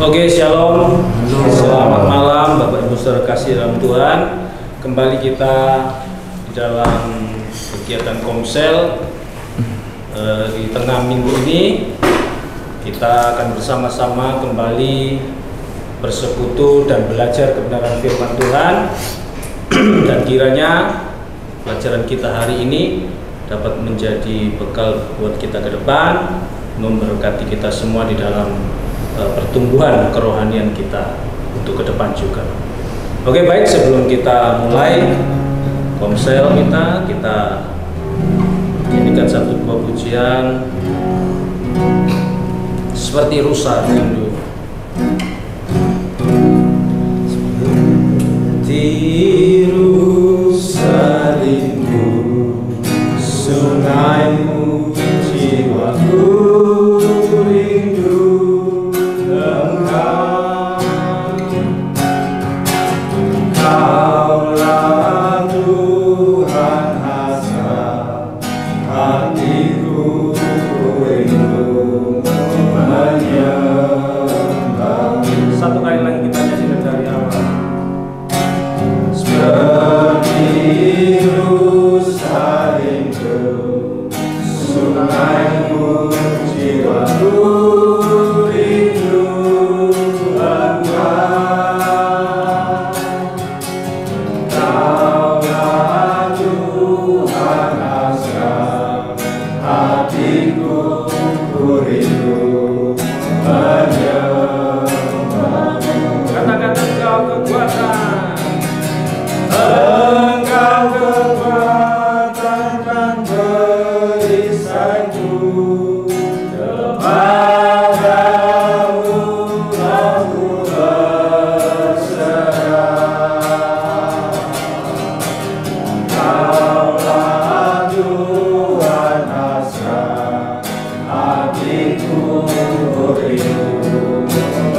Oke, shalom. Selamat malam Bapak Ibu saudara kasih dalam Tuhan. Kembali kita di dalam kegiatan Komsel di tengah minggu ini. Kita akan bersama-sama kembali bersekutu dan belajar kebenaran firman Tuhan. Dan kiranya pelajaran kita hari ini dapat menjadi bekal buat kita ke depan, memberkati kita semua di dalam pertumbuhan kerohanian kita untuk ke depan juga. Oke, baik, sebelum kita mulai Komsel kita nyanyikan satu buah pujian seperti rusa rindu. Seperti rusa rindu sungaimu, jiwaku rindu Engkau. Engkaulah Tuhan hasrat hatiku rindu menyembah. Satu kali lagi kita nyanyikan dari awal. Seperti rusa rindu sungaimu, jiwaku rindu Engkau. Engkaulah Tuhan hasrat hatiku rindu menyembah. Katakan Engkau kekuatan, Engkau kekuatan dan perisaiku. Kepadamu aku berserah. Engkaulah Tuhan hasrat hatiku rindu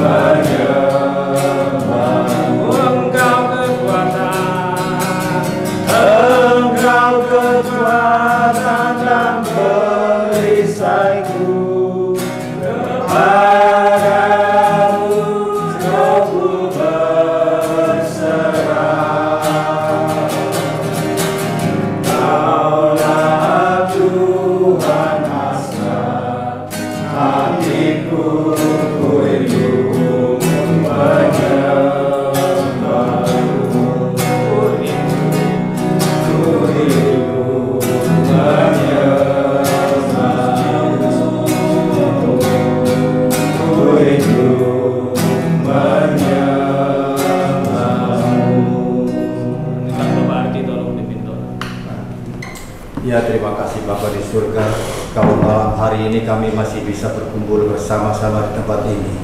menyembah. Engkau kekuatan, Engkau kekuatan dan perisaiku. Kepadamu aku berserah. Engkaulah Tuhan hasrat hatiku rindu menyembah. Ku rindu Ya, terima kasih Bapa di surga. Kalau malam hari ini kami masih bisa berkumpul bersama-sama di tempat ini.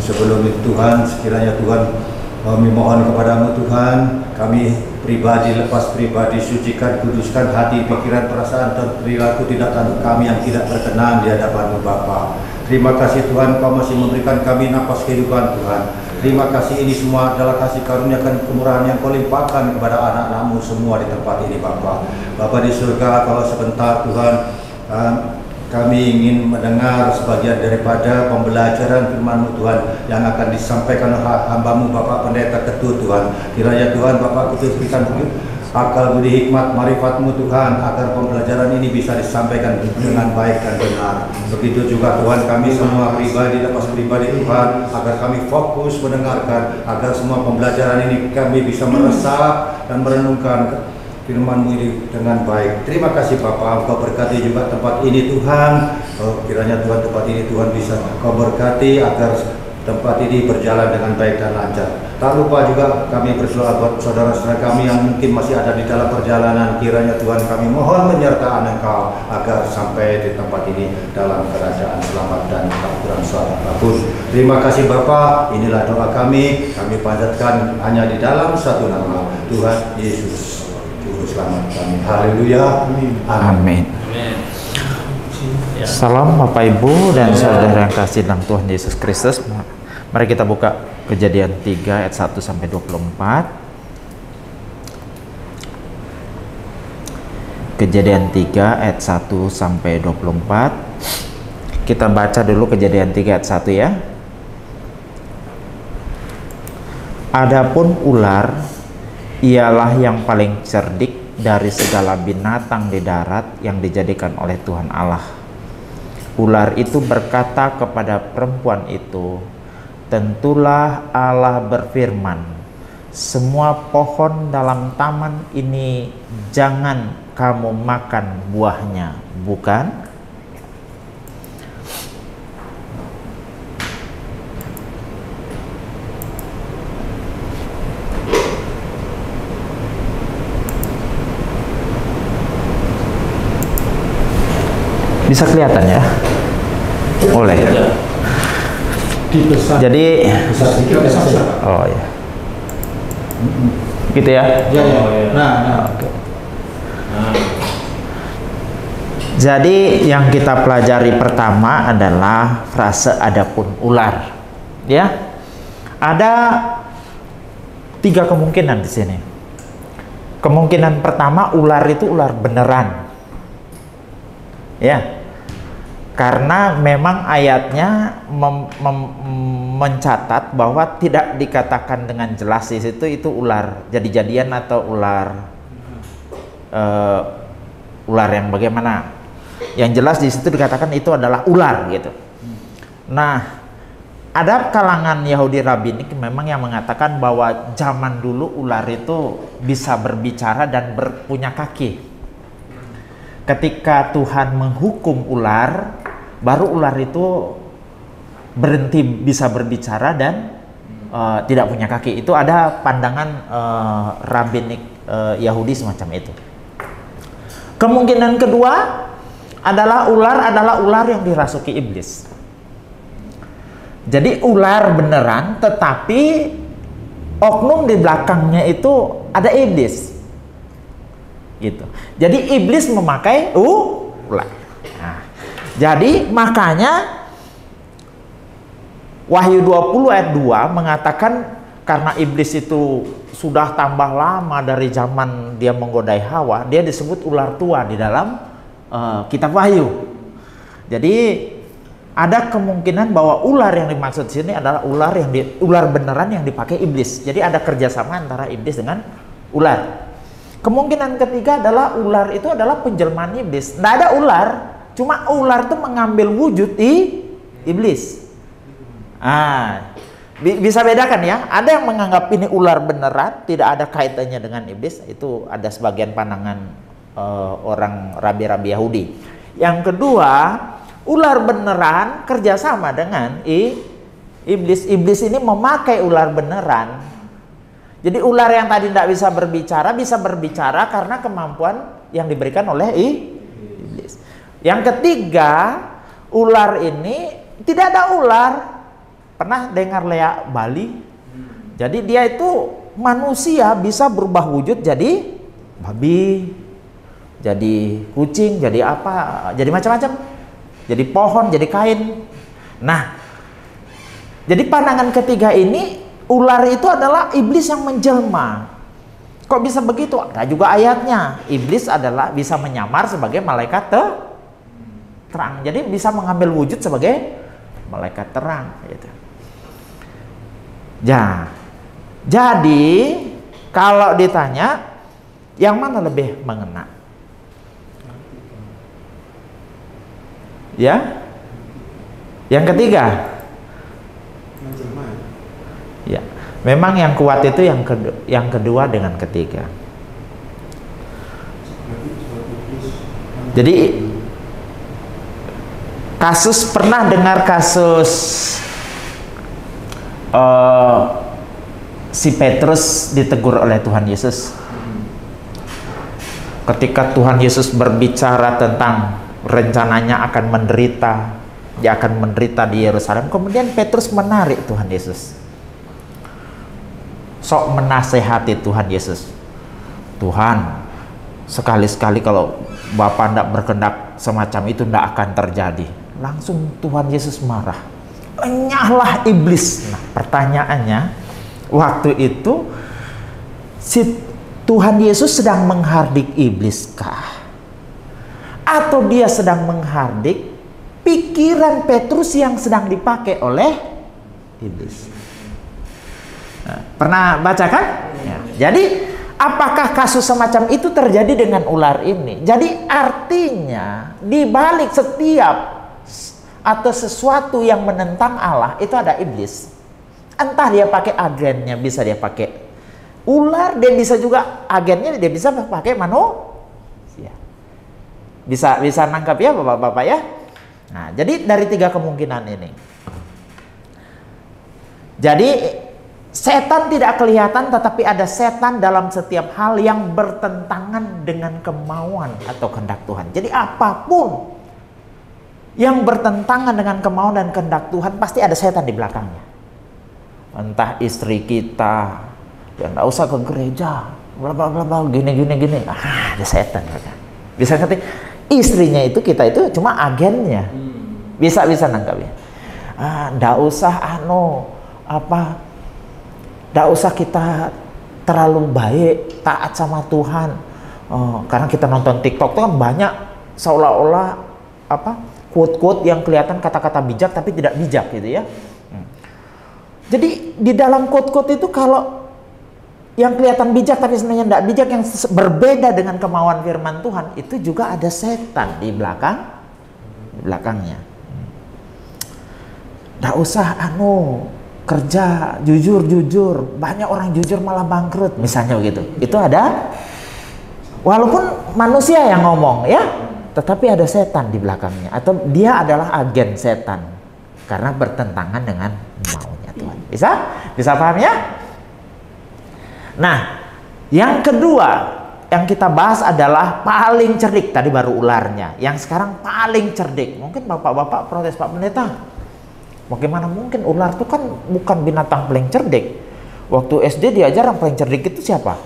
Sebelum itu Tuhan, sekiranya Tuhan kami mohon kepadamu Tuhan, kami pribadi lepas pribadi, sucikan, kuduskan hati, pikiran, perasaan dan perilaku tindakan kami yang tidak berkenan di hadapan-Mu Bapa. Terima kasih Tuhan, Kau masih memberikan kami napas kehidupan Tuhan. Terima kasih, ini semua adalah kasih karunia dan kemurahan yang Kau limpahkan kepada anak-anak-Mu semua di tempat ini Bapa. Bapa di surga, kalau sebentar Tuhan kami ingin mendengar sebagian daripada pembelajaran firman-Mu Tuhan yang akan disampaikan oleh hamba-Mu Bapak Pendeta Ketut Tuhan. Kiranya Tuhan Bapak Ketut berikan akal budi hikmat marifat-Mu Tuhan agar pembelajaran ini bisa disampaikan dengan baik dan benar. Begitu juga Tuhan kami semua pribadi lepas pribadi Tuhan, agar kami fokus mendengarkan, agar semua pembelajaran ini kami bisa meresap dan merenungkan firman-Mu ini dengan baik. Terima kasih Bapa, Engkau berkati juga tempat ini Tuhan. Kiranya Tuhan tempat ini Tuhan bisa Kau berkati agar tempat ini berjalan dengan baik dan lancar. Tak lupa juga kami berdoa buat saudara-saudara kami yang mungkin masih ada di dalam perjalanan. Kiranya Tuhan kami mohon penyertaan Engkau agar sampai di tempat ini dalam keadaan selamat dan tak kurang suatu apapun. Terima kasih Bapa, inilah doa kami panjatkan hanya di dalam satu nama, Tuhan Yesus Juru Selamat kami. Haleluya. Amin. Salam Bapak Ibu dan saudara yang kasih dalam Tuhan Yesus Kristus. Mari kita buka Kejadian 3 ayat 1 sampai 24. Kejadian 3 ayat 1 sampai 24. Kita baca dulu Kejadian 3 ayat 1 ya. Adapun ular ialah yang paling cerdik dari segala binatang di darat yang dijadikan oleh Tuhan Allah. Ular itu berkata kepada perempuan itu, tentulah Allah berfirman, semua pohon dalam taman ini jangan kamu makan buahnya, bukan? Bisa kelihatan ya? Oleh. Jadi, oh ya, gitu ya. Nah. Jadi yang kita pelajari pertama adalah frase adapun ular. Ya, ada 3 kemungkinan di sini. Kemungkinan pertama, ular itu ular beneran. Ya. Karena memang ayatnya mencatat bahwa tidak dikatakan dengan jelas di situ itu ular jadi-jadian atau ular ular yang bagaimana. Yang jelas di situ dikatakan itu adalah ular gitu. Nah, ada kalangan Yahudi rabbinik memang yang mengatakan bahwa zaman dulu ular itu bisa berbicara dan punya kaki. Ketika Tuhan menghukum ular, baru ular itu berhenti bisa berbicara dan tidak punya kaki. Itu ada pandangan rabbinik Yahudi semacam itu. Kemungkinan kedua adalah ular yang dirasuki iblis. Jadi ular beneran, tetapi oknum di belakangnya itu ada iblis. Gitu. Jadi iblis memakai ular. Nah, jadi makanya Wahyu 20 ayat 2 mengatakan karena iblis itu sudah tambah lama dari zaman dia menggodai Hawa, dia disebut ular tua di dalam kitab Wahyu. Jadi ada kemungkinan bahwa ular yang dimaksud sini adalah ular beneran yang dipakai iblis. Jadi ada kerjasama antara iblis dengan ular. Kemungkinan ketiga adalah ular itu adalah penjelmaan iblis. Tidak ada ular, cuma ular itu mengambil wujud iblis. Bisa bedakan ya. Ada yang menganggap ini ular beneran, tidak ada kaitannya dengan iblis. Itu ada sebagian pandangan orang rabi-rabi Yahudi. Yang kedua, ular beneran kerjasama dengan iblis. Iblis ini memakai ular beneran. Jadi ular yang tadi tidak bisa berbicara karena kemampuan yang diberikan oleh iblis. Yang ketiga, ular ini tidak ada ular. Pernah dengar Lea Bali? Jadi dia itu manusia bisa berubah wujud jadi babi, jadi kucing, jadi apa, jadi macam-macam. Jadi pohon, jadi kain. Nah, jadi pandangan ketiga ini, ular itu adalah iblis yang menjelma. Kok bisa begitu? Ada juga ayatnya. Iblis adalah bisa menyamar sebagai malaikat terang. Jadi bisa mengambil wujud sebagai malaikat terang. Gitu. Ya. Jadi kalau ditanya, yang mana lebih mengena? Ya? Yang ketiga? Ya, memang yang kuat itu yang kedua dengan ketiga. Jadi pernah dengar kasus si Petrus ditegur oleh Tuhan Yesus. Ketika Tuhan Yesus berbicara tentang rencananya akan menderita, dia akan menderita di Yerusalem. Kemudian Petrus menarik Tuhan Yesus. Sok menasehati Tuhan Yesus. Tuhan, sekali-sekali kalau Bapa tidak berkehendak semacam itu tidak akan terjadi. Langsung Tuhan Yesus marah. Enyahlah iblis. Nah, pertanyaannya, waktu itu si Tuhan Yesus sedang menghardik iblis kah? Atau dia sedang menghardik pikiran Petrus yang sedang dipakai oleh iblis? Nah, pernah baca kan? Ya. Jadi apakah kasus semacam itu terjadi dengan ular ini? Jadi artinya di balik setiap atau sesuatu yang menentang Allah itu ada iblis. Entah dia pakai agennya, bisa dia pakai ular, dia bisa juga agennya dia bisa pakai manusia. Bisa nangkap ya Bapak-bapak ya. Nah, jadi dari 3 kemungkinan ini. Jadi setan tidak kelihatan, tetapi ada setan dalam setiap hal yang bertentangan dengan kemauan atau kehendak Tuhan. Jadi apapun yang bertentangan dengan kemauan dan kehendak Tuhan, pasti ada setan di belakangnya. Entah istri kita, ya nggak usah ke gereja, bla bla bla bla, gini. Ada setan. Bisa ngerti? Istrinya itu, kita itu cuma agennya. Bisa nangkap ya. Nggak usah nggak usah kita terlalu baik, taat sama Tuhan. Karena kita nonton TikTok itu kan banyak seolah-olah quote-quote yang kelihatan kata-kata bijak tapi tidak bijak gitu ya. Jadi di dalam quote-quote itu kalau yang kelihatan bijak tapi sebenarnya tidak bijak, yang berbeda dengan kemauan firman Tuhan, itu juga ada setan di belakangnya. Nggak usah kerja jujur, banyak orang jujur malah bangkrut, misalnya begitu. Itu ada, walaupun manusia yang ngomong ya, tetapi ada setan di belakangnya, atau dia adalah agen setan karena bertentangan dengan maunya Tuhan. Bisa paham ya? Nah, yang kedua yang kita bahas adalah paling cerdik. Tadi baru ularnya, yang sekarang paling cerdik. Mungkin bapak-bapak protes, Pak Pendeta, bagaimana mungkin ular itu kan bukan binatang paling cerdik. Waktu SD diajar yang paling cerdik itu siapa?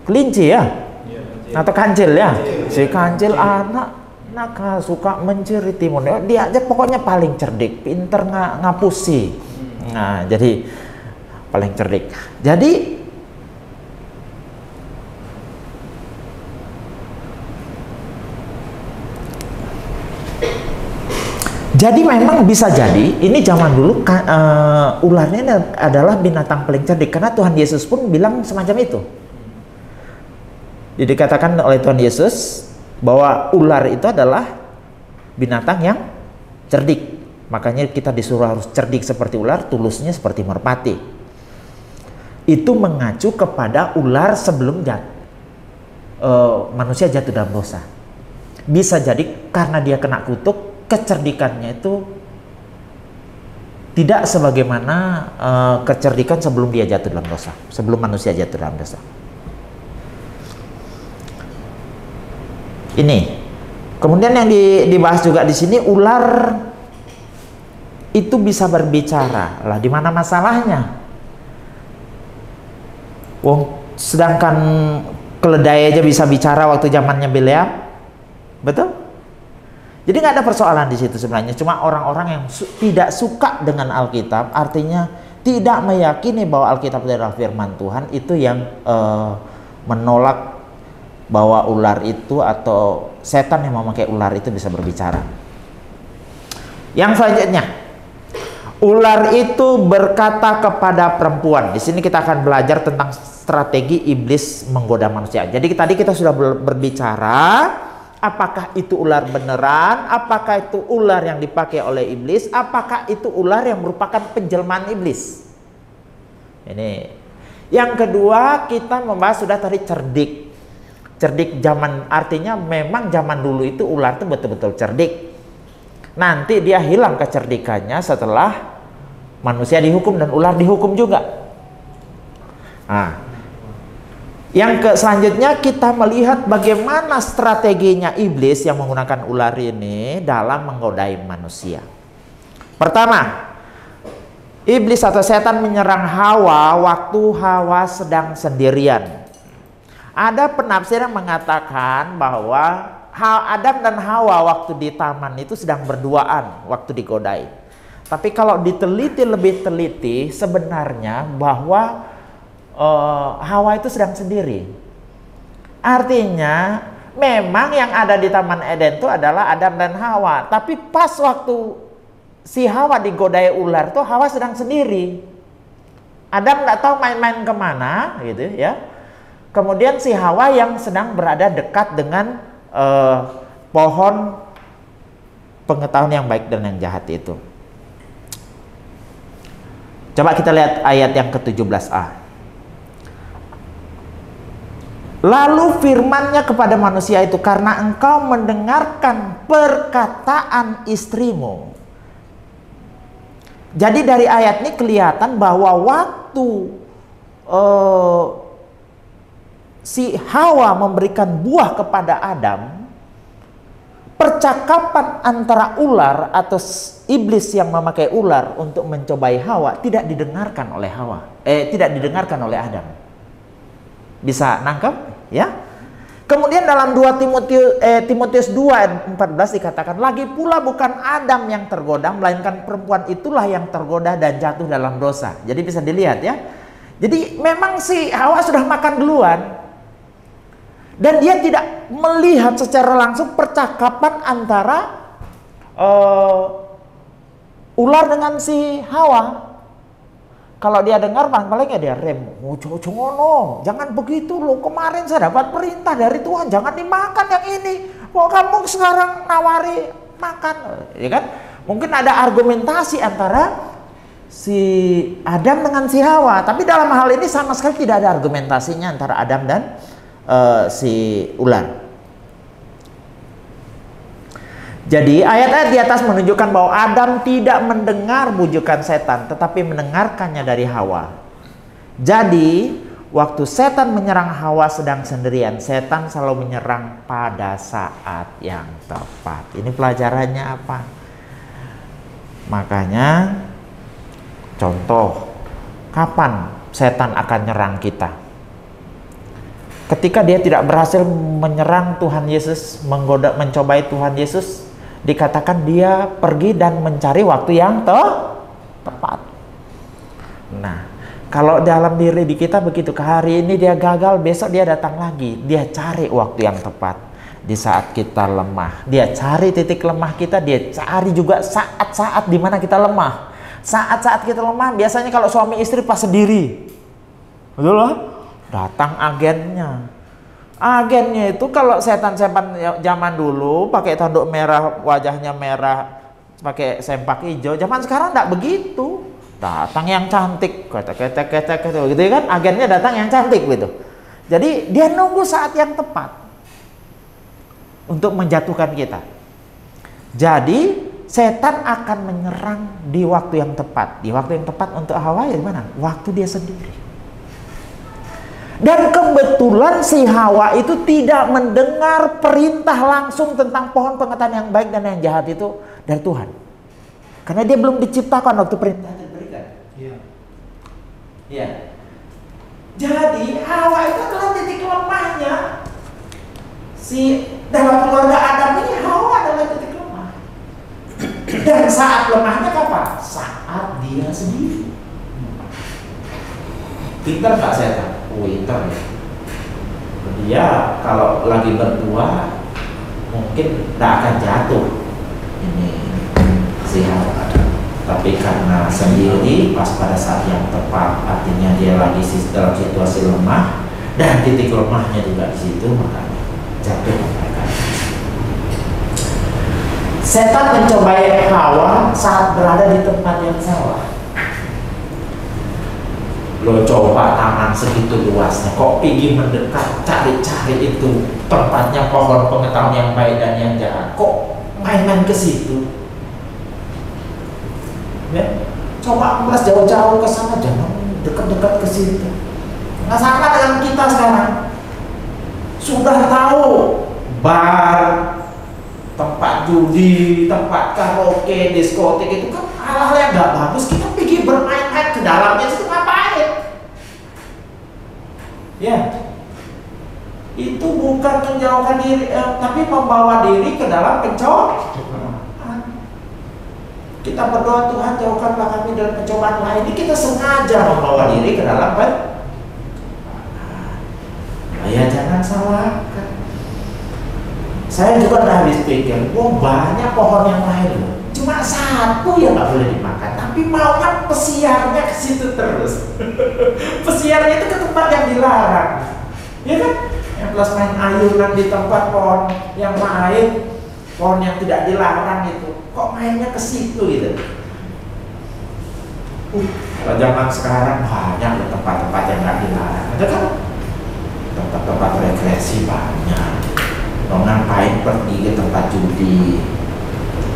Kelinci ya? Atau kancil ya? Si kancil anak suka mencuri timun. Dia aja pokoknya paling cerdik, pinter ngapusi. Nah, jadi paling cerdik. Jadi memang bisa jadi ini zaman dulu ularnya adalah binatang paling cerdik, karena Tuhan Yesus pun bilang semacam itu. Jadi dikatakan oleh Tuhan Yesus bahwa ular itu adalah binatang yang cerdik. Makanya kita disuruh harus cerdik seperti ular, tulusnya seperti merpati. Itu mengacu kepada ular sebelum manusia jatuh dalam dosa. Bisa jadi karena dia kena kutuk, kecerdikannya itu tidak sebagaimana kecerdikan sebelum dia jatuh dalam dosa, sebelum manusia jatuh dalam dosa. Ini. Kemudian yang dibahas juga di sini, ular itu bisa berbicara. Lah, di mana masalahnya? Sedangkan keledai aja bisa bicara waktu zamannya Bileam, betul? Jadi nggak ada persoalan di situ sebenarnya. Cuma orang-orang yang tidak suka dengan Alkitab, artinya tidak meyakini bahwa Alkitab adalah firman Tuhan, itu yang menolak bahwa ular itu atau setan yang memakai ular itu bisa berbicara. Yang selanjutnya, ular itu berkata kepada perempuan. Di sini kita akan belajar tentang strategi iblis menggoda manusia. Jadi tadi kita sudah berbicara apakah itu ular beneran, apakah itu ular yang dipakai oleh iblis, apakah itu ular yang merupakan penjelmaan iblis. Ini. Yang kedua, kita membahas sudah tadi cerdik. Cerdik zaman, artinya memang zaman dulu itu ular itu betul-betul cerdik. Nanti dia hilang kecerdikannya setelah manusia dihukum dan ular dihukum juga. Nah, selanjutnya kita melihat bagaimana strateginya iblis yang menggunakan ular ini dalam menggodai manusia. Pertama, iblis atau setan menyerang Hawa waktu Hawa sedang sendirian. Ada penafsir yang mengatakan bahwa Adam dan Hawa waktu di taman itu sedang berduaan waktu digodai. Tapi kalau diteliti lebih teliti, sebenarnya bahwa Hawa itu sedang sendiri. Artinya memang yang ada di Taman Eden itu adalah Adam dan Hawa. Tapi pas waktu si Hawa digodai ular tuh Hawa sedang sendiri. Adam nggak tahu main-main kemana, gitu ya. Kemudian si Hawa yang sedang berada dekat dengan pohon pengetahuan yang baik dan yang jahat itu. Coba kita lihat ayat yang ke-17a. Lalu firman-Nya kepada manusia itu, karena engkau mendengarkan perkataan istrimu. Jadi dari ayat ini kelihatan bahwa waktu si Hawa memberikan buah kepada Adam, percakapan antara ular atau iblis yang memakai ular untuk mencobai Hawa tidak didengarkan oleh tidak didengarkan oleh Adam. Bisa nangkep ya? Kemudian dalam 2 Timotius 2 ayat 14 dikatakan, lagi pula bukan Adam yang tergoda, melainkan perempuan itulah yang tergoda dan jatuh dalam dosa. Jadi bisa dilihat ya. Jadi memang si Hawa sudah makan duluan. Dan dia tidak melihat secara langsung percakapan antara ular dengan si Hawa. Kalau dia dengar, paling dia rem. Oh, jangan begitu loh. Kemarin saya dapat perintah dari Tuhan, jangan dimakan yang ini. Kok kamu sekarang nawari makan? Ya kan? Mungkin ada argumentasi antara si Adam dengan si Hawa. Tapi dalam hal ini sama sekali tidak ada argumentasinya antara Adam dan si ular. Jadi ayat-ayat di atas menunjukkan bahwa Adam tidak mendengar bujukan setan, tetapi mendengarkannya dari Hawa. Jadi waktu setan menyerang Hawa sedang sendirian, setan selalu menyerang pada saat yang tepat. Ini pelajarannya apa? Makanya contoh, kapan setan akan nyerang kita? Ketika dia tidak berhasil menyerang Tuhan Yesus, mencobai Tuhan Yesus, dikatakan dia pergi dan mencari waktu yang tepat. Nah, kalau dalam diri di kita begitu, ke hari ini dia gagal, besok dia datang lagi. Dia cari waktu yang tepat di saat kita lemah. Dia cari titik lemah kita, dia cari juga saat-saat di mana kita lemah. Saat-saat kita lemah, biasanya kalau suami istri pas sendiri, betul lah, datang agennya. Agennya itu kalau setan-setan zaman dulu pakai tanduk merah, wajahnya merah, pakai sempak hijau. Zaman sekarang enggak begitu. Datang yang cantik, ketek gitu kan. Agennya datang yang cantik gitu. Jadi dia nunggu saat yang tepat untuk menjatuhkan kita. Jadi setan akan menyerang di waktu yang tepat. Di waktu yang tepat untuk Hawa ya mana? Waktu dia sendiri. Dan kebetulan si Hawa itu tidak mendengar perintah langsung tentang pohon pengetahuan yang baik dan yang jahat itu dari Tuhan. Karena dia belum diciptakan waktu perintah diberikan. Iya. Ya. Jadi Hawa itu adalah titik lemahnya. Dalam keluarga Adam ini Hawa adalah titik lemah. Dan saat lemahnya kapan? Saat dia sendiri. Pintar Pak setan? Pintar ya. Dia kalau lagi berdua mungkin tidak akan jatuh ini si Hawa. Tapi karena sendiri pas pada saat yang tepat, artinya dia lagi dalam situasi lemah dan titik lemahnya juga di situ, makanya jatuh mereka. Setan mencobai Hawa saat berada di tempat yang salah. Lo coba tangan segitu luasnya, kok pergi mendekat cari-cari itu tempatnya pohon pengetahuan yang baik dan yang jahat, kok main-main ke situ? Ya, coba kelas jauh-jauh ke sana, jangan dekat-dekat ke situ. Nggak sama dengan kita sekarang. Sudah tahu bar, tempat judi, tempat karaoke, diskotik itu kan hal-hal yang nggak bagus. Kita pergi bermain-main ke dalamnya itu ngapain? Ya, itu bukan menjauhkan diri, tapi membawa diri ke dalam pencobaan. Kita berdoa, Tuhan jauhkanlah kami dari pencobaan. Nah, ini kita sengaja membawa diri ke dalam pencobaan. Ya jangan salahkan. Saya juga udah habis pikir, banyak pohon yang lain loh. Cuma satu yang nggak boleh dimakan. tapi maunya pesiarnya ke situ terus. Pesiarnya itu ke tempat yang dilarang, ya kan? Yang plus main ayunan di tempat pohon yang lain, pohon yang tidak dilarang itu, kok mainnya ke situ gitu. Kalau zaman sekarang banyak loh tempat-tempat yang nggak dilarang, ada kan? Tempat-tempat rekreasi banyak. Mau ngapain pergi ke tempat judi?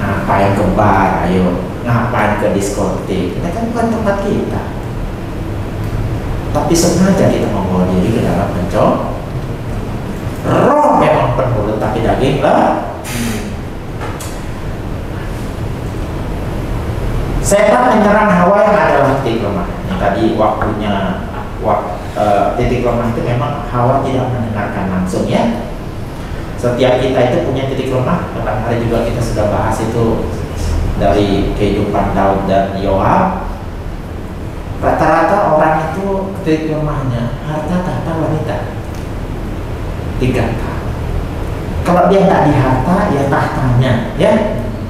Ngapain ke bar? Ayo, ngapain ke diskotik? Ini kan bukan tempat kita. Tapi sengaja kita membawa diri ke dalam mencoba. Roh memang penurut tapi daging lah. Setan menyerang Hawa yang adalah titik lemah. Yang tadi waktunya titik lemah itu memang Hawa tidak mendengarkan langsung ya. Setiap kita itu punya titik lemah. Kemarin hari juga kita sudah bahas itu dari kehidupan Daud dan Yoab. Rata-rata orang itu titik lemahnya harta, tahta, wanita. 3 tahta. Kalau dia nggak di harta, ya tahtanya, ya.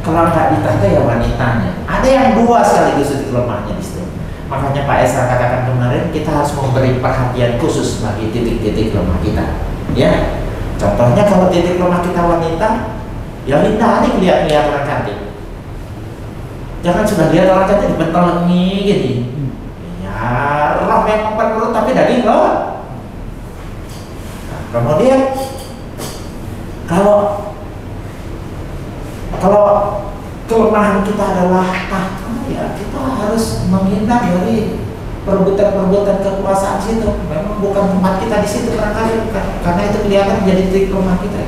Kalau nggak di tahta, ya wanitanya. Ada yang 2 sekaligus titik lemahnya di situ. Makanya Pak Esra katakan kemarin kita harus memberi perhatian khusus bagi titik-titik lemah kita, ya. Contohnya kalau titik lemah kita wanita, ya hindari lihat orang cantik. Jangan sudah lihat orang cantik dibentelengi gini. Ya, roh memang penurut tapi daging loh. Nah, kemudian kalau kelemahan kita adalah tahta, ya kita harus menghindar dari perbuatan-perbuatan kekuasaan situ. Memang bukan tempat kita di situ barangkali, karena itu kelihatan menjadi titik lemah kita.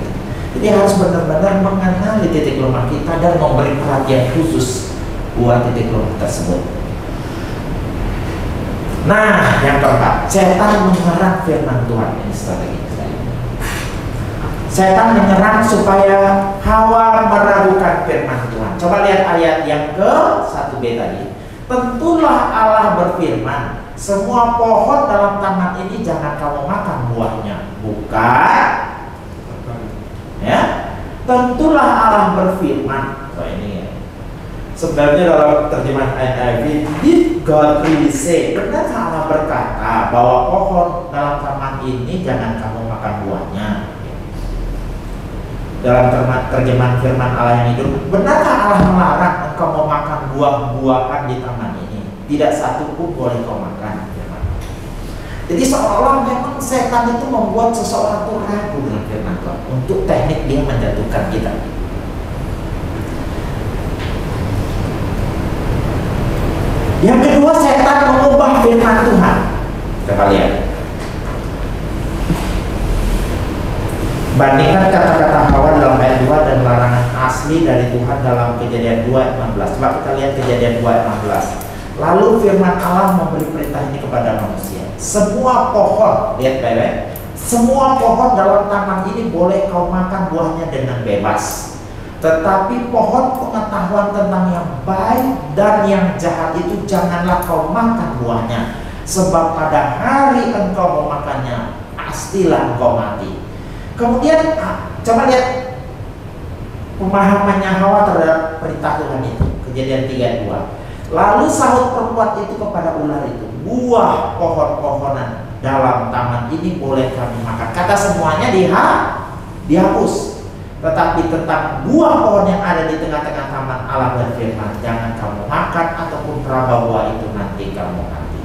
Jadi harus benar-benar mengenali titik lemah kita dan memberi perhatian khusus buat titik lemah tersebut. Nah, yang keempat, setan menyerang firman Tuhan. Ini strategi saya. Setan menyerang supaya Hawa meragukan firman Tuhan. Coba lihat ayat yang ke-1b tadi. Tentulah Allah berfirman, semua pohon dalam taman ini jangan kamu makan buahnya. Bukan. Ya. Tentulah Allah berfirman. Wah, ini ya. Sebenarnya dalam terjemahan NIV, did God really say? Benar Allah berkata bahwa pohon dalam taman ini jangan kamu makan buahnya. Dalam terjemahan firman Allah yang hidup, benarkah Allah melarang engkau memakan buah-buahan di taman ini? Tidak satu pun boleh kau makan. Jadi seolah memang setan itu membuat seseorang itu ragu dengan firman Tuhan untuk teknik dia menjatuhkan kita. Yang kedua, setan mengubah firman Tuhan. Coba lihat. Bandingkan kata-kata Hawa dalam ayat 2 dan larangan asli dari Tuhan dalam Kejadian 2 ayat 16. Coba kita lihat Kejadian 2 ayat 16. Lalu firman Allah memberi perintah ini kepada manusia. Semua pohon, lihat baik-baik, semua pohon dalam taman ini boleh kau makan buahnya dengan bebas. Tetapi pohon pengetahuan tentang yang baik dan yang jahat itu janganlah kau makan buahnya. Sebab pada hari engkau memakannya, pastilah engkau mati. Kemudian coba lihat pemahamannya Hawa terhadap perintah Tuhan itu. Kejadian 3:2. Lalu sahut perempuan itu kepada ular itu, buah pohon-pohonan dalam taman ini boleh kami makan. Kata semuanya dihapus. Tetapi tentang buah pohon yang ada di tengah-tengah taman, Allah berfirman, jangan kamu makan ataupun meraba buah itu, nanti kamu mati.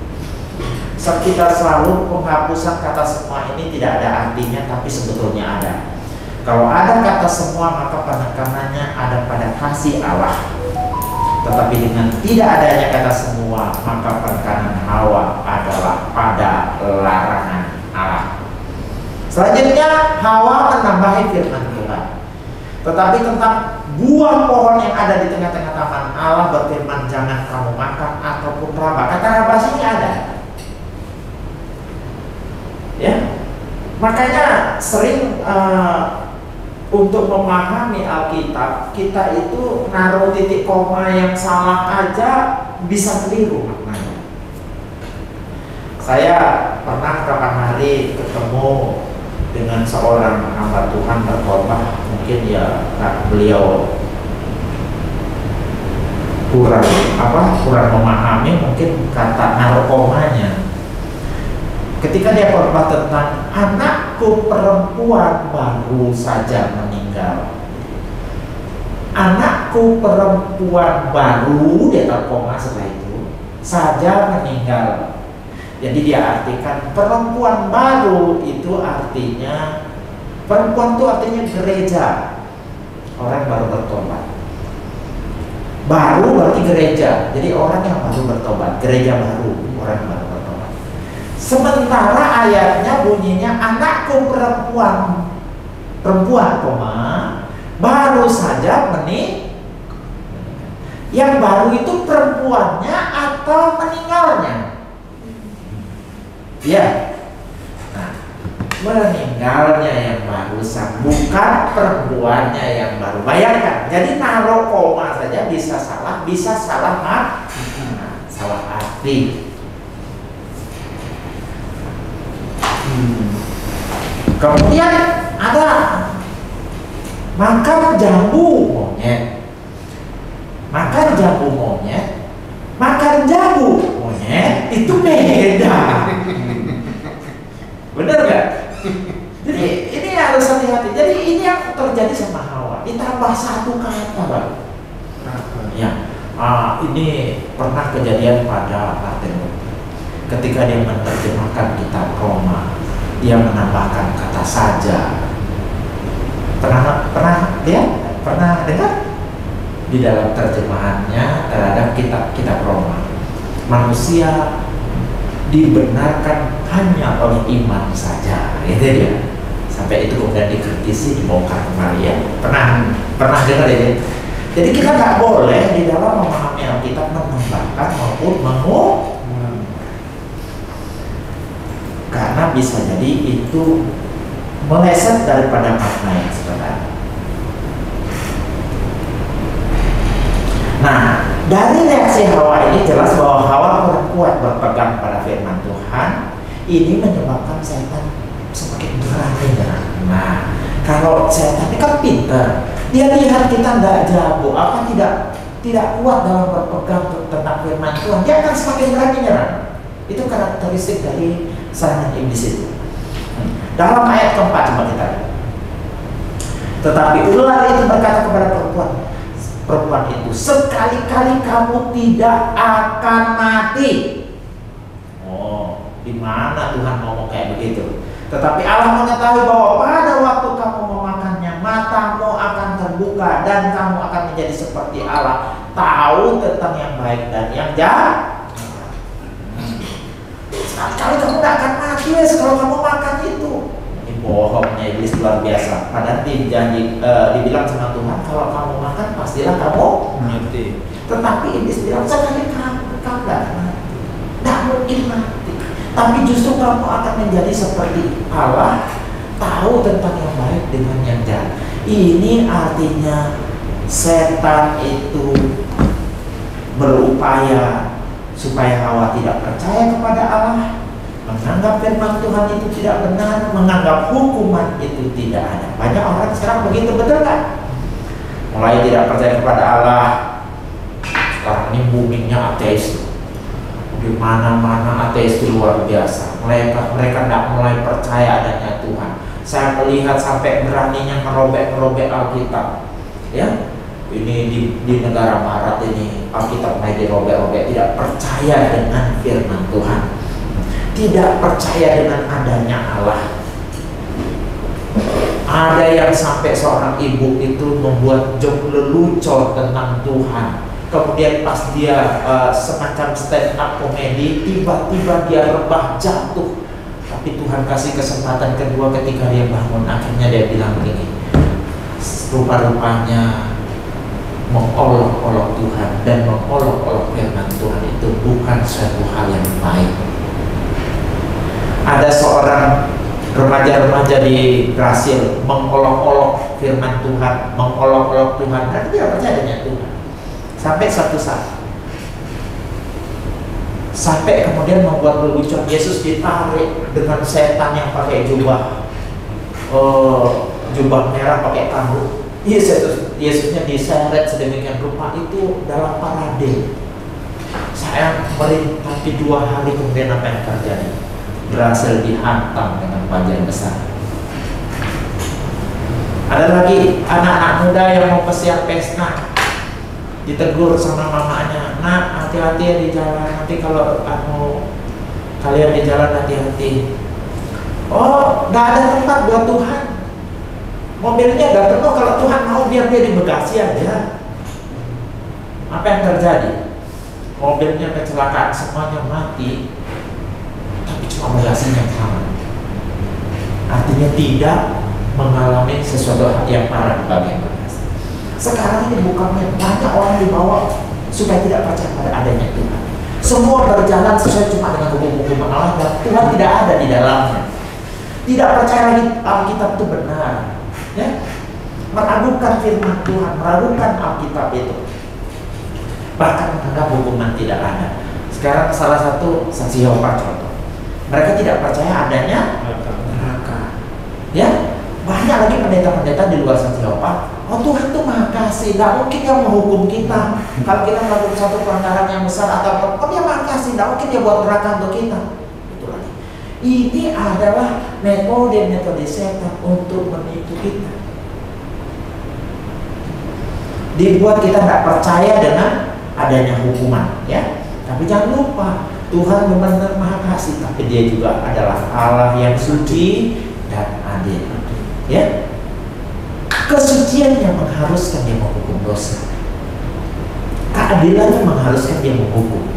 Kita selalu penghapusan kata semua ini tidak ada artinya, tapi sebetulnya ada. Kalau ada kata semua, maka penekanannya ada pada kasih Allah. Tetapi dengan tidak adanya kata semua, maka penekanan Hawa adalah pada larangan Allah. Selanjutnya Hawa menambahi firman Tuhan. Tetapi tentang buah pohon yang ada di tengah-tengah taman, Allah berfirman, jangan kamu makan ataupun raba. Kata raba sini ada. Ya, makanya sering untuk memahami Alkitab, kita itu naruh titik koma yang salah aja bisa keliru maknanya. Saya pernah kapan hari ketemu dengan seorang hamba Tuhan berkhotbah, mungkin ya beliau kurang memahami mungkin kata narkomanya. Ketika dia berkhotbah tentang anakku perempuan baru saja meninggal, anakku perempuan baru, dia taruh koma setelah itu, saja meninggal. Jadi dia artikan perempuan baru itu artinya, perempuan itu artinya gereja, orang baru bertobat. Baru berarti gereja, jadi orang yang baru bertobat, gereja baru, orang yang baru bertobat. Sementara ayatnya bunyinya anakku perempuan koma baru saja meninggal. Yang baru itu perempuannya atau meninggalnya? Ya. Nah, meninggalnya yang barusan, bukan perempuannya yang baru. Bayangkan, jadi naruh koma saja bisa salah salah arti. Kemudian ada makan jambu monyet, makan jambu monyet itu beda. Bener gak? Jadi ini harus hati-hati. Jadi ini yang terjadi sama Hawa. Ditambah satu kata, Bang. Ya, ini pernah kejadian pada Martin Luther. Ketika dia menerjemahkan kitab Roma, dia menambahkan kata saja. Pernah dengar? Di dalam terjemahannya terhadap kitab Roma, manusia dibenarkan hanya oleh iman saja, gitu dia. Sampai itu kemudian dikritisi, dibongkar kembali ya. Pernah dengar ya? Jadi kita nggak boleh di dalam memahami Alkitab menambahkan maupun mengurang, karena bisa jadi itu meleset daripada makna yang sebenarnya. Nah, dari reaksi Hawa ini jelas bahwa Hawa kurang kuat berpegang pada firman Tuhan. Ini menyebabkan setan semakin berani. Nah, kalau setan ini kan pintar, dia lihat kita tidak jago, tidak kuat dalam berpegang tentang firman Tuhan, dia akan semakin berani nyerang. Itu karakteristik dari serangan iblis itu. Dalam ayat keempat coba kita lihat. Tetapi ular itu berkata kepada perempuan itu, sekali-kali kamu tidak akan mati. Oh, di mana Tuhan ngomong kayak begitu? Tetapi Allah mengetahui bahwa pada waktu kamu memakannya, matamu akan terbuka dan kamu akan menjadi seperti Allah, tahu tentang yang baik dan yang jahat. Sekali-kali kamu tidak akan mati kalau kamu makan itu. Ini bohongnya iblis luar biasa. Padahal dibilang sama Tuhan, kalau kamu makan pastilah kamu mati. Tetapi iblis bilang, sekali kamu tidak mati, tidak mungkin mati. Tapi justru kamu akan menjadi seperti Allah, tahu tentang yang baik dengan yang jahat. Ini artinya setan itu berupaya supaya Hawa tidak percaya kepada Allah, menganggap firman Tuhan itu tidak benar, menganggap hukuman itu tidak ada. Banyak orang sekarang begitu, betul kan? Mulai tidak percaya kepada Allah. Sekarang ini boomingnya ateis. Di mana-mana ateis itu luar biasa. Mereka tidak mulai percaya adanya Tuhan. Saya melihat sampai beraninya merobek Alkitab. Ya, ini di negara Barat ini Alkitab mulai dirobek-robek, tidak percaya dengan firman Tuhan, tidak percaya dengan adanya Allah. Ada yang sampai seorang ibu itu membuat joke lelucon tentang Tuhan. Kemudian pas dia semacam stand up komedi, tiba-tiba dia rebah jatuh. Tapi Tuhan kasih kesempatan kedua ketika dia bangun. Akhirnya dia bilang begini, rupa-rupanya mengolok-olok Tuhan dan mengolok-olok firman Tuhan itu bukan suatu hal yang baik. Ada seorang remaja-remaja di Brasil mengolok-olok firman Tuhan, mengolok-olok Tuhan, dan dia percaya dengan Tuhan. Sampai suatu saat, sampai kemudian membuat lelucon, Yesus ditarik dengan setan yang pakai jubah merah pakai tanduk, Yesusnya diseret sedemikian rupa itu dalam parade. Saya merintasi 2 hari kemudian apa yang terjadi? Berhasil dihantam dengan banjir besar. Ada lagi anak-anak muda yang mau persiap pesta, ditegur sama mamanya, nak hati-hati ya di jalan, nanti kalau kalian di jalan hati-hati. Oh, nggak ada tempat buat Tuhan. Mobilnya udah penuh, kalau Tuhan mau biar dia di bagasi aja. Apa yang terjadi? Mobilnya kecelakaan, semuanya mati, tapi cuma bagasinya sama. Artinya tidak mengalami sesuatu yang parah di bagian bagasi. Sekarang ini bukannya banyak orang dibawa supaya tidak percaya pada adanya Tuhan. Semua berjalan sesuai cuma dengan hukum-hukum Allah dan Tuhan tidak ada di dalamnya. Tidak percaya lagi Alkitab itu benar. Ya, meragukan firman Tuhan, meragukan Alkitab itu, bahkan menganggap hukuman tidak ada. Sekarang salah satu saksi Yehova contoh, mereka tidak percaya adanya neraka. Ya, banyak lagi pendeta-pendeta di luar saksi Yehova. Oh, Tuhan tuh maha kasih, tidak mungkin dia menghukum kita kalau kita melakukan satu pelanggaran yang besar atau dia maha kasih, tidak mungkin dia buat neraka untuk kita. Ini adalah metode setan untuk menipu kita. Dibuat kita tidak percaya dengan adanya hukuman, ya. Tapi jangan lupa, Tuhan benar-benar maha kasih, tapi Dia juga adalah Allah yang suci dan adil. Ya. Kesuciannya mengharuskan Dia menghukum dosa. Keadilannya mengharuskan Dia menghukum.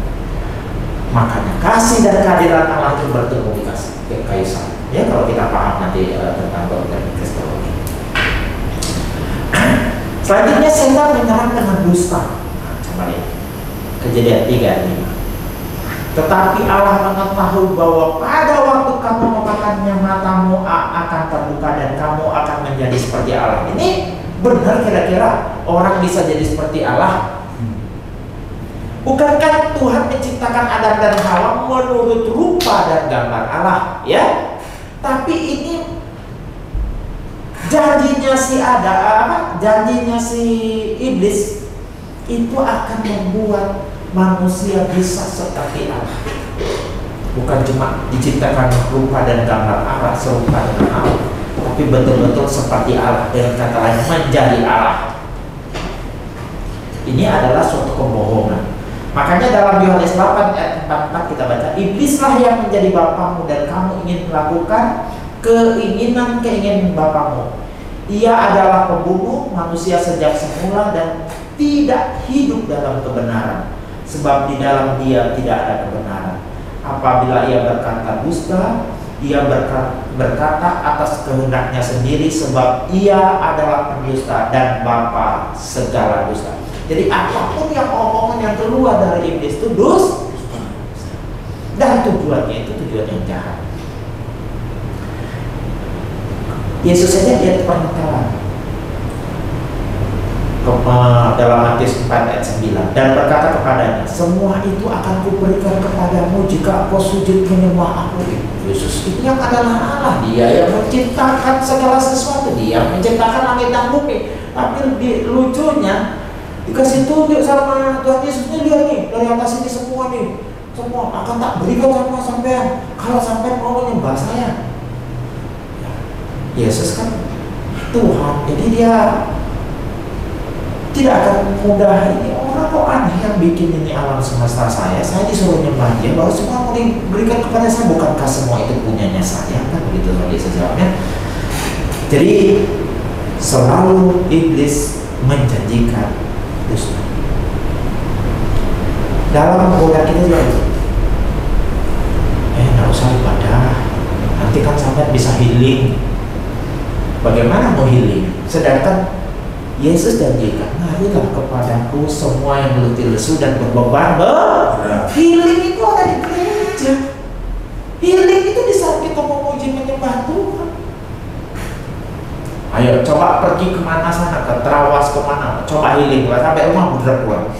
Makanya kasih dan keadilan Allah itu bertemu di kayu salib. Ya, kalau kita paham nanti tentang doktrin kristologi. Selanjutnya setan menyerang dengan dusta. Nah, coba lihat Kejadian 3:5. Tetapi Allah mengetahui bahwa pada waktu kamu memakannya matamu akan terbuka dan kamu akan menjadi seperti Allah. Ini benar kira-kira orang bisa jadi seperti Allah? Bukankah Tuhan menciptakan Adam dan Hawa menurut rupa dan gambar Allah, ya? Tapi ini janjinya janjinya si iblis itu akan membuat manusia bisa seperti Allah. Bukan cuma diciptakan rupa dan gambar Allah, serupa dengan Allah, tapi betul-betul seperti Allah, dengan kata lain menjadi Allah. Ini adalah suatu kebohongan. Makanya dalam Yohanes 8 ayat 44 kita baca, iblislah yang menjadi bapamu dan kamu ingin melakukan keinginan bapamu. Ia adalah pembunuh manusia sejak semula dan tidak hidup dalam kebenaran, sebab di dalam dia tidak ada kebenaran. Apabila ia berkata dusta, ia berkata atas kehendaknya sendiri, sebab ia adalah pendusta dan bapa segala dusta. Jadi apapun yang omongan yang keluar dari iblis itu dusta, dan tujuannya itu tujuan yang jahat. Yesus saja dia pernah dalam Matius 4 ayat 9 dan berkata kepadanya, semua itu akan kuberikan kepadamu jika kau sujud menyembah aku. Yesus itu yang adalah Allah, dia yang menciptakan segala sesuatu, dia yang menciptakan langit dan bumi. Tapi lucunya dikasih tunjuk sama Tuhan Yesusnya, lihat nih dari atas ini semua nih, semua akan tak berikan sama sampean kalau sampean mau menyembah saya. Yesus kan Tuhan, jadi dia tidak akan mudah. Ini orang kok aneh yang bikin ini alam semesta saya disuruh nyembah dia, baru semua mau diberikan kepada saya, bukankah semua itu punyanya saya? Kan begitu Yesus jawabnya. Jadi selalu iblis menjanjikan dusta. Dalam menggoda kita juga nggak usah ibadah, nanti kan sampai bisa healing. Bagaimana mau healing? Sedangkan Yesus janjikan, marilah kepadaku semua yang letih lesu dan berbeban berat. Healing itu ada di gereja. Healing itu di saat kita memuji menyembah Tuhan. Ayo coba pergi kemana sana, ke Trawas kemana, coba healing, sampai rumah mudah pulang.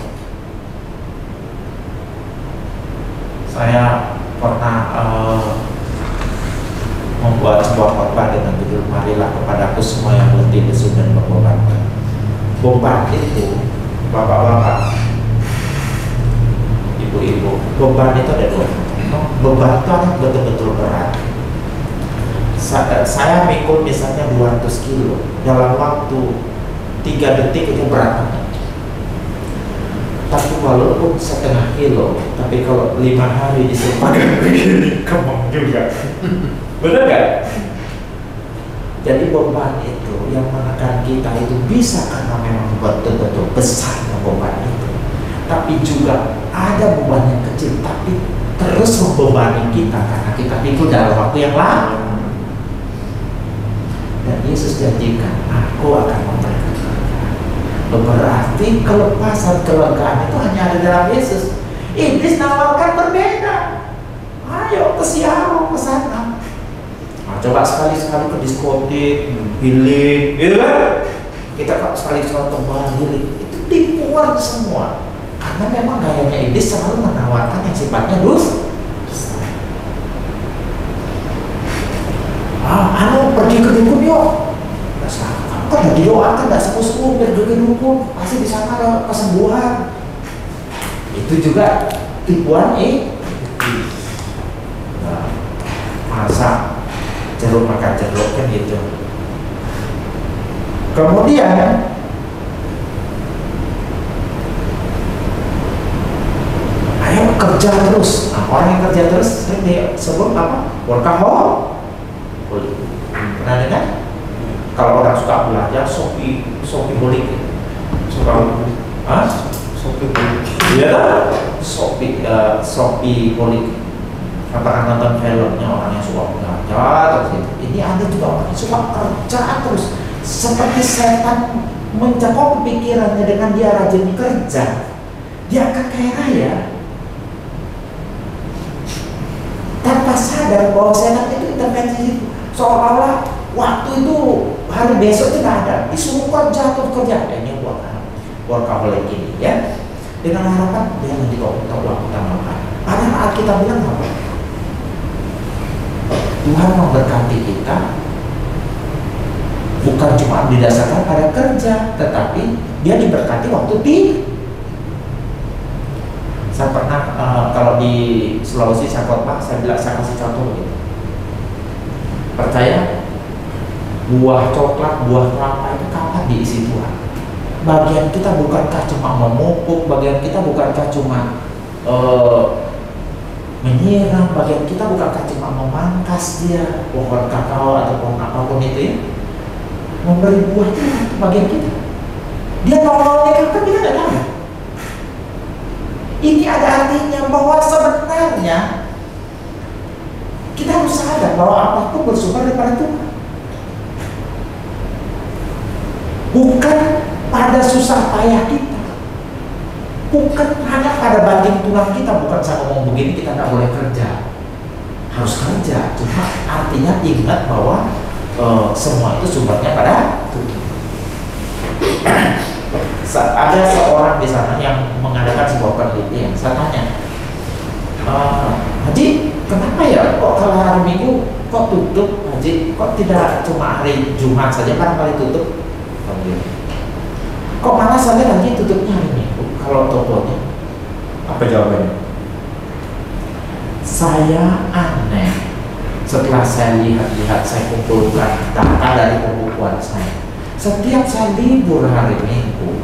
Saya pernah membuat sebuah khotbah dengan judul marilah kepadaku semua yang letih lesu dan berbeban. beban itu, bapak-bapak, ibu-ibu, beban itu ada dua. Beban itu ada betul-betul berat. Saya mikul misalnya 200 kilo dalam waktu 3 detik itu berat banget. Tapi walaupun setengah kilo, tapi kalau 5 hari disuruh pakai begini, kemang juga. Bener gak? Jadi beban itu yang menekan kita itu bisa karena memang betul-betul besarnya beban itu. Tapi juga ada beban yang kecil, tapi terus membebani kita karena kita pikul dalam waktu yang lama. Dan Yesus janjikan, aku akan memberikan kelegaan. Berarti kelepasan, kelegaan itu hanya ada dalam Yesus. Iblis nawarkan berbeda. Ayo ke siaran, ke sana. Nah, coba sekali-sekali ke diskotik, healing, gitu kan? Kita sekali-sekali ke bar, healing. Itu tipuan semua. Karena memang gayanya iblis selalu menawarkan yang sifatnya dosa. Pergi ke dukun yuk. Kamu kan udah didoakan, gak sepuh-sepuh pergi ke dukun, pasti di sana ada kesembuhan. Itu juga tipuan nah, masa jeruk makan jeruk kan gitu. Kemudian ayo kerja terus. Nah, orang yang kerja terus sering disebut apa? Workaholic. Pernah dengar? Kalau orang suka belajar, Shopee-holic. Iya, Shopee-holic. Apakah nonton filmnya orang yang suka belajar terus gitu. Ini ada juga orang yang suka kerja terus. Seperti setan mencakup pikirannya dengan dia rajin kerja, dia akan kaya raya. Tanpa sadar bahwa setan itu intervensi seolah-olah waktu itu hari besok tidak ada, disuruh kerja terus kerja. Ini workaholic ini ya, dengan harapan dia nanti kok waktu tambahkan. Padahal kita bilang apa? Tuhan memberkati kita bukan cuma didasarkan pada kerja, tetapi dia diberkati waktu saya pernah kalau di Sulawesi saya khotbah, saya kasih contoh gitu. Percaya buah coklat, buah kelapa itu kapan diisi Tuhan? Bagian kita bukankah cuma memupuk, bagian kita bukankah cuma menyiram, bagian kita bukankah cuma memangkas dia, pohon kakao atau pohon apapun itu ya, memberi buah itu bagian kita. Dia nolongnya kan kita tidak tahu. Ini ada artinya bahwa sebenarnya kita harus sadar bahwa apapun bersumber daripada Tuhan. Bukan pada susah payah kita, bukan hanya pada banting tulang kita. Bukan saya ngomong begini kita nggak boleh kerja, harus kerja. Cuma artinya ingat bahwa semua itu sumbernya pada Tuhan. Ada seorang di sana yang mengadakan sebuah penelitian. Saya tanya, Haji, kenapa ya kok kalau hari Minggu kok tutup, Haji? Kok tidak cuma hari Jumat saja barangkali tutup? Kok mana saja Haji tutupnya hari Minggu kalau tokonya? Apa jawabannya? Saya aneh setelah saya lihat-lihat, saya kumpulkan data dari pembukuan saya. Setiap saya libur hari Minggu,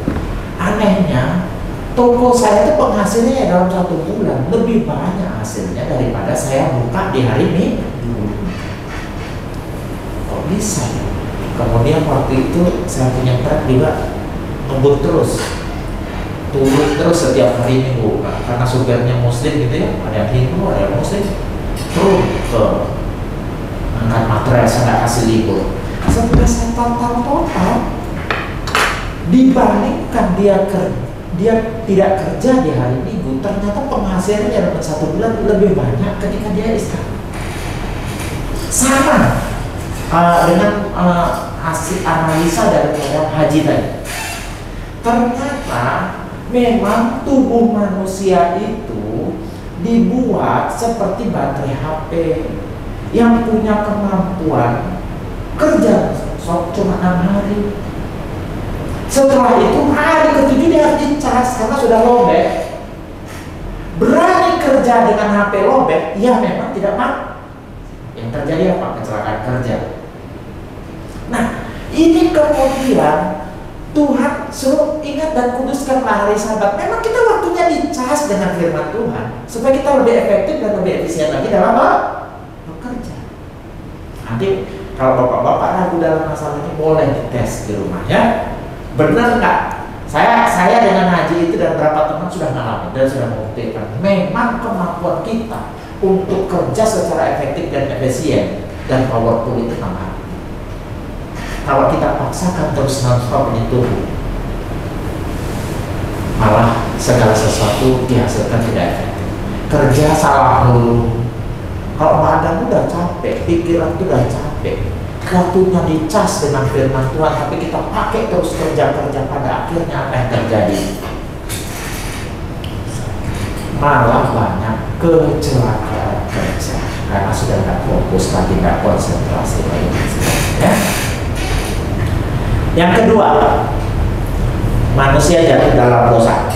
anehnya toko saya itu penghasilnya dalam 1 bulan lebih banyak hasilnya daripada saya buka di hari Minggu. Kok bisa ya? Kemudian waktu itu saya punya truk juga ngebut terus, turun terus setiap hari Minggu. Nah, karena supirnya Muslim gitu ya, ada yang Hindu, ada yang Muslim, turun ke angkat materai, saya nggak kasih libur. Setelah saya total dibandingkan dia tidak kerja di hari Minggu, ternyata penghasilannya dalam 1 bulan lebih banyak ketika dia istirahat. Sama dengan hasil analisa dari orang haji tadi. Ternyata memang tubuh manusia itu dibuat seperti baterai HP yang punya kemampuan kerja cuma 6 hari. Setelah itu hari ke-7 dia harus dicas karena sudah lobek. Berani kerja dengan HP lobek, ya memang tidak mampu. Yang terjadi apa? Kecelakaan kerja. Nah, ini kemudian Tuhan suruh ingat dan kuduskanlah hari Sabat. Memang kita waktunya dicas dengan firman Tuhan supaya kita lebih efektif dan lebih efisien lagi dalam bekerja. Nanti kalau bapak-bapak ragu dalam masalah ini boleh dites di rumah ya. Benar nggak? Saya dengan Haji itu dan beberapa teman sudah ngalamin dan sudah membuktikan memang kemampuan kita untuk kerja secara efektif dan efisien dan powerful itu namanya. Kalau kita paksakan terus non-stop itu, malah segala sesuatu dihasilkan tidak efektif. Kerja salah dulu. Kalau badan udah capek, pikiran itu udah capek, waktunya dicas dengan firman Tuhan, tapi kita pakai terus kerja-kerja, pada akhirnya apa yang terjadi? Malah banyak kecelakaan kerja karena sudah nggak fokus lagi, nggak konsentrasi lagi. Ya. Yang kedua, manusia jatuh dalam dosa.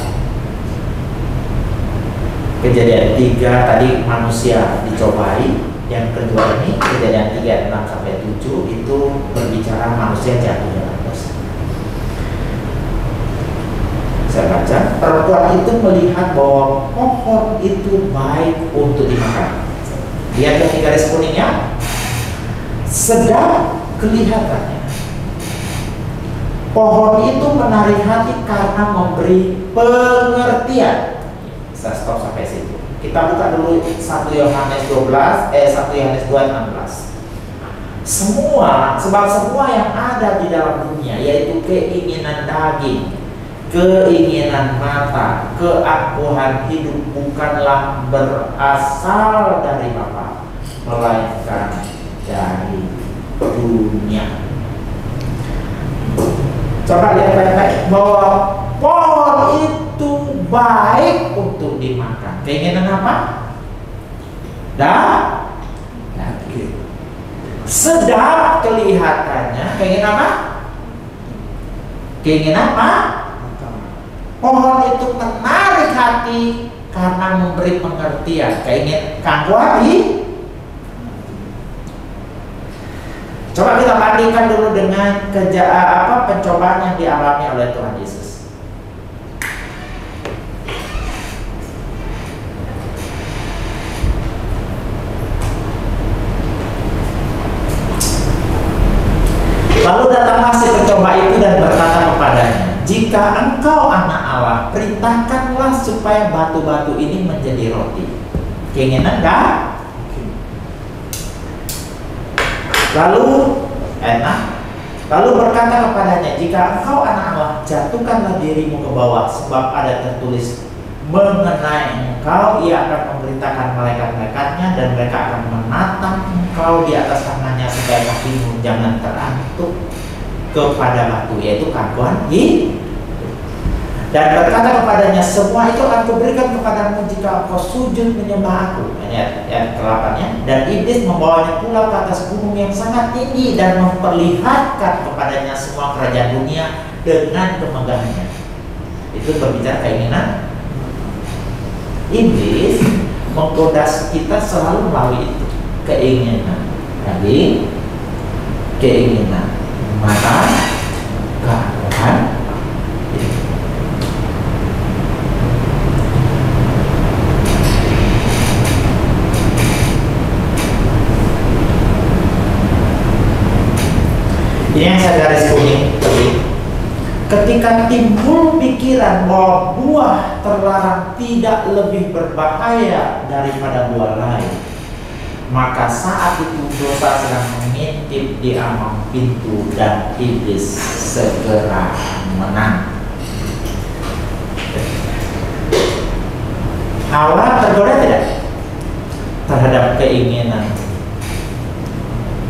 Kejadian 3 tadi manusia dicobai. Yang kedua ini Kejadian 3 6-7 itu berbicara manusia jatuh dalam dosa. Saya baca, perempuan itu melihat bahwa pohon itu baik untuk dimakan. Lihat yang garis kuningnya, sedang kelihatannya pohon itu menarik hati karena memberi pengertian. Saya stop sampai situ. Kita buka dulu 1 Yohanes 2 16. Sebab semua yang ada di dalam dunia, yaitu keinginan daging, keinginan mata, keangkuhan hidup, bukanlah berasal dari Bapa, melainkan dari dunia. Coba lihat baik-baik bahwa pohon itu baik untuk dimakan. Keinginan apa? Daging. Sedap kelihatannya. Keinginan apa? Keinginan apa? Pohon itu menarik hati karena memberi pengertian. Keinginan hati. Coba kita bandingkan dulu dengan pencobaan yang dialami oleh Tuhan Yesus. Lalu datanglah si pencoba itu dan berkata kepadanya, jika engkau anak Allah, perintahkanlah supaya batu-batu ini menjadi roti. Keinginan enggak? Lalu berkata kepadanya, jika engkau anak Allah, jatuhkanlah dirimu ke bawah, sebab ada tertulis mengenai engkau, ia akan memerintahkan malaikat-malaikatnya dan mereka akan menatang engkau di atas tangannya supaya kakimu jangan terantuk kepada batu, yaitu kangkuhan hidup. Dan berkata kepadanya, semua itu akan kuberikan kepadamu jika engkau sujud menyembah aku. Ayat ke-8-nya. Dan iblis membawanya pula ke atas gunung yang sangat tinggi dan memperlihatkan kepadanya semua kerajaan dunia dengan kemegahannya. Itu berbicara keinginan. Iblis menggoda kita selalu melalui itu. Keinginan daging, keinginan mata, keangkuhan. Ini yang saya garis kuning tadi. Ketika timbul pikiran bahwa buah terlarang tidak lebih berbahaya daripada buah lain, maka saat itu dosa sedang mengintip di ambang pintu dan iblis segera menang. Hawa tergoda tidak terhadap keinginan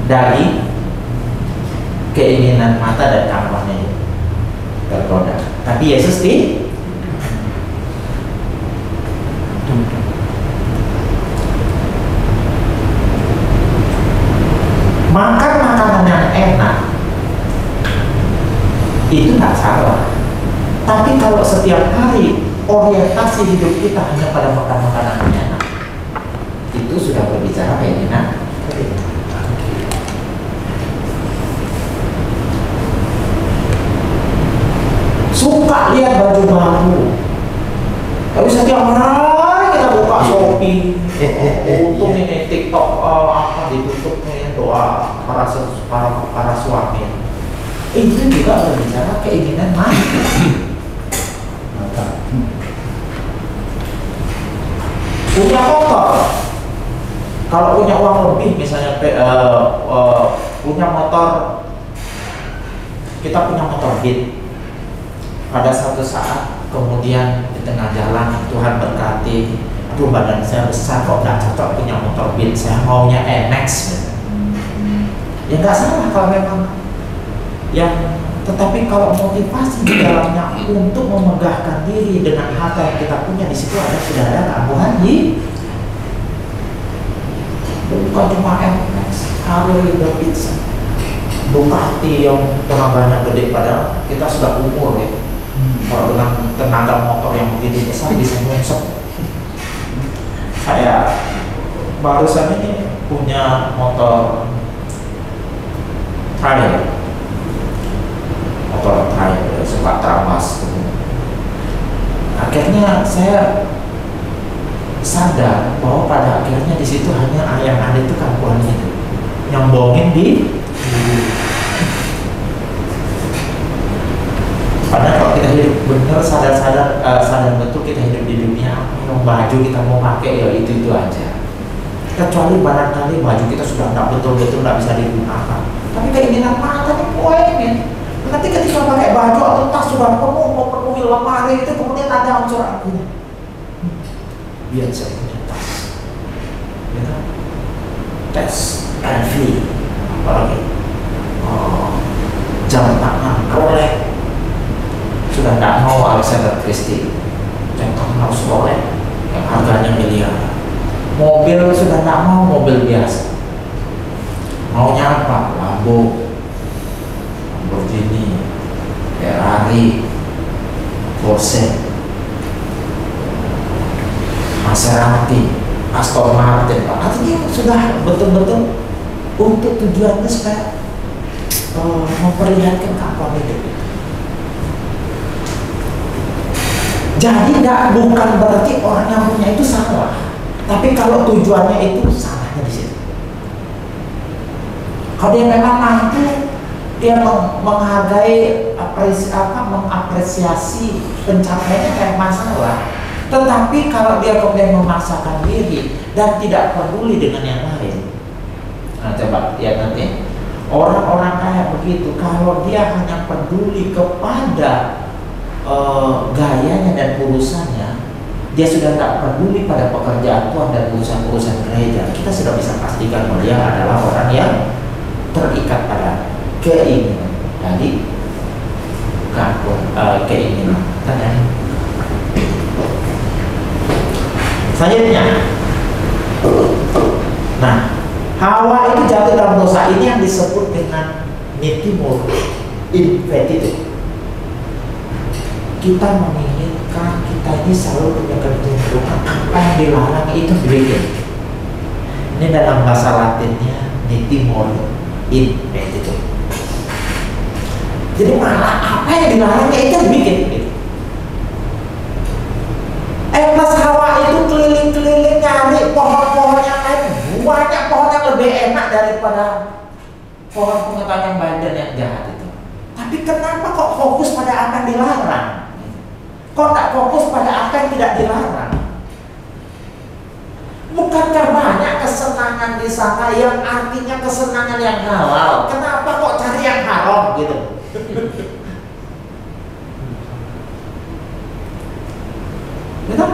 daging, keinginan mata dan kamarnya tergoda. Tapi Yesus makan makanan yang enak itu nggak salah. Tapi kalau setiap hari orientasi hidup kita hanya pada makan makanan enak, itu sudah berbicara keinginan. Suka lihat baju baru, tapi setiap hari kita buka Shopee. Untung ini TikTok apa ditutup nih, doa para suami. Itu juga berbicara keinginan mati. Punya motor, kalau punya uang lebih, misalnya punya motor, kita punya motor Beat. Pada suatu saat kemudian di tengah jalan Tuhan berkati, aduh badan saya besar kok nggak cocok punya motor Beat, saya maunya NMAX. Ya nggak salah kalau memang yang, tetapi kalau motivasi di dalamnya untuk memegahkan diri dengan harta yang kita punya, di situ sudah ada keangkuhan bukan cuma NMAX, Harley Davidson, Ducati yang tenaganya gede, padahal kita sudah umur ya. Kalau dengan tenaga motor yang begitu besar bisa nyungsep. Saya barusan ini punya motor Trail, suka teramas. Akhirnya saya sadar bahwa pada akhirnya di situ hanya yang ada itu kampuan itu, nyombongin di. Padahal kalau kita hidup benar, sadar betul kita hidup di dunia, yang baju kita mau pakai ya itu aja. Kecuali barangkali baju kita sudah tidak betul-betul tidak bisa digunakan. Tapi keinginan mata nih pengen. Nanti ketika pakai baju atau tas sudah penuh, mau penuhi lemari itu, kemudian ada unsur aku. Biar saya punya tas. Ya, tes, LV, apalagi jam tangan, Rolex. Sudah tidak mau Alexander Christie, contoh harus Rolex yang harganya miliar. Mobil sudah tidak mau mobil biasa, maunya apa? Lamborghini, Ferrari, Porsche, Maserati, Aston Martin. Artinya sudah betul-betul untuk tujuannya supaya memperlihatkan keangkuhan hidup. Jadi bukan berarti orang yang punya itu salah, tapi kalau tujuannya itu salahnya di situ. Kalau dia memang mampu, dia menghargai, mengapresiasi pencapaiannya, kayak masalah. Tetapi kalau dia kemudian memaksakan diri dan tidak peduli dengan yang lain, nah coba lihat nanti orang-orang kayak begitu, kalau dia hanya peduli kepada gayanya dan urusannya, dia sudah tak peduli pada pekerjaan Tuhan dan urusan-urusan gereja. Kita sudah bisa pastikan bahwa dia adalah orang yang terikat pada keinginan tadi, keinginan tadi. Selanjutnya, nah, Hawa itu jatuh dalam dosa ini yang disebut dengan nitimur infetitude. Kita menginginkan, kita ini selalu punya kecenderungan apa yang dilarang itu dibikin. Ini dalam bahasa Latinnya nitimur infetitude. Jadi malah apa yang dilarang itu dibikin gitu. Plus Hawa itu keliling-keliling nyari pohon-pohon yang lain, banyak pohon yang lebih enak daripada pohon pengetahuan yang baik dan yang jahat itu. Tapi kenapa kok fokus pada apa yang dilarang? Kok tak fokus pada apa yang tidak dilarang? Bukankah banyak kesenangan di sana yang artinya kesenangan yang halal? Kenapa kok cari yang haram gitu? Gitu?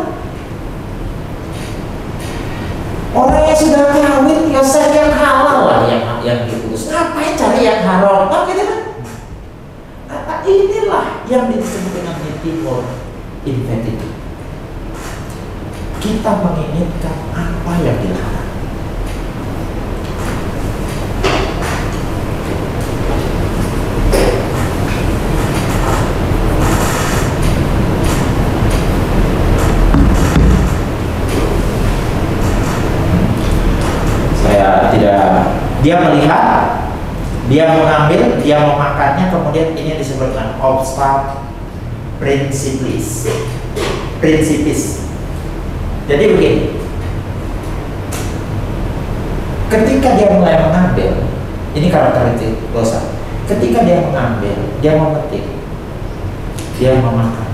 Orang yang sudah kawin, ya saya yang halal lah yang diurus. Ngapain cari yang haram? Kan gitu kan? Nah, inilah yang disebut dengan nitimur infetitude. Kita menginginkan apa yang dilarang. Dia melihat, dia mengambil, dia memakannya, kemudian ini disebut dengan obsta principis. Jadi begini, ketika dia mulai mengambil, ini karakteristik dosa. Ketika dia mengambil, dia memetik, dia memakan,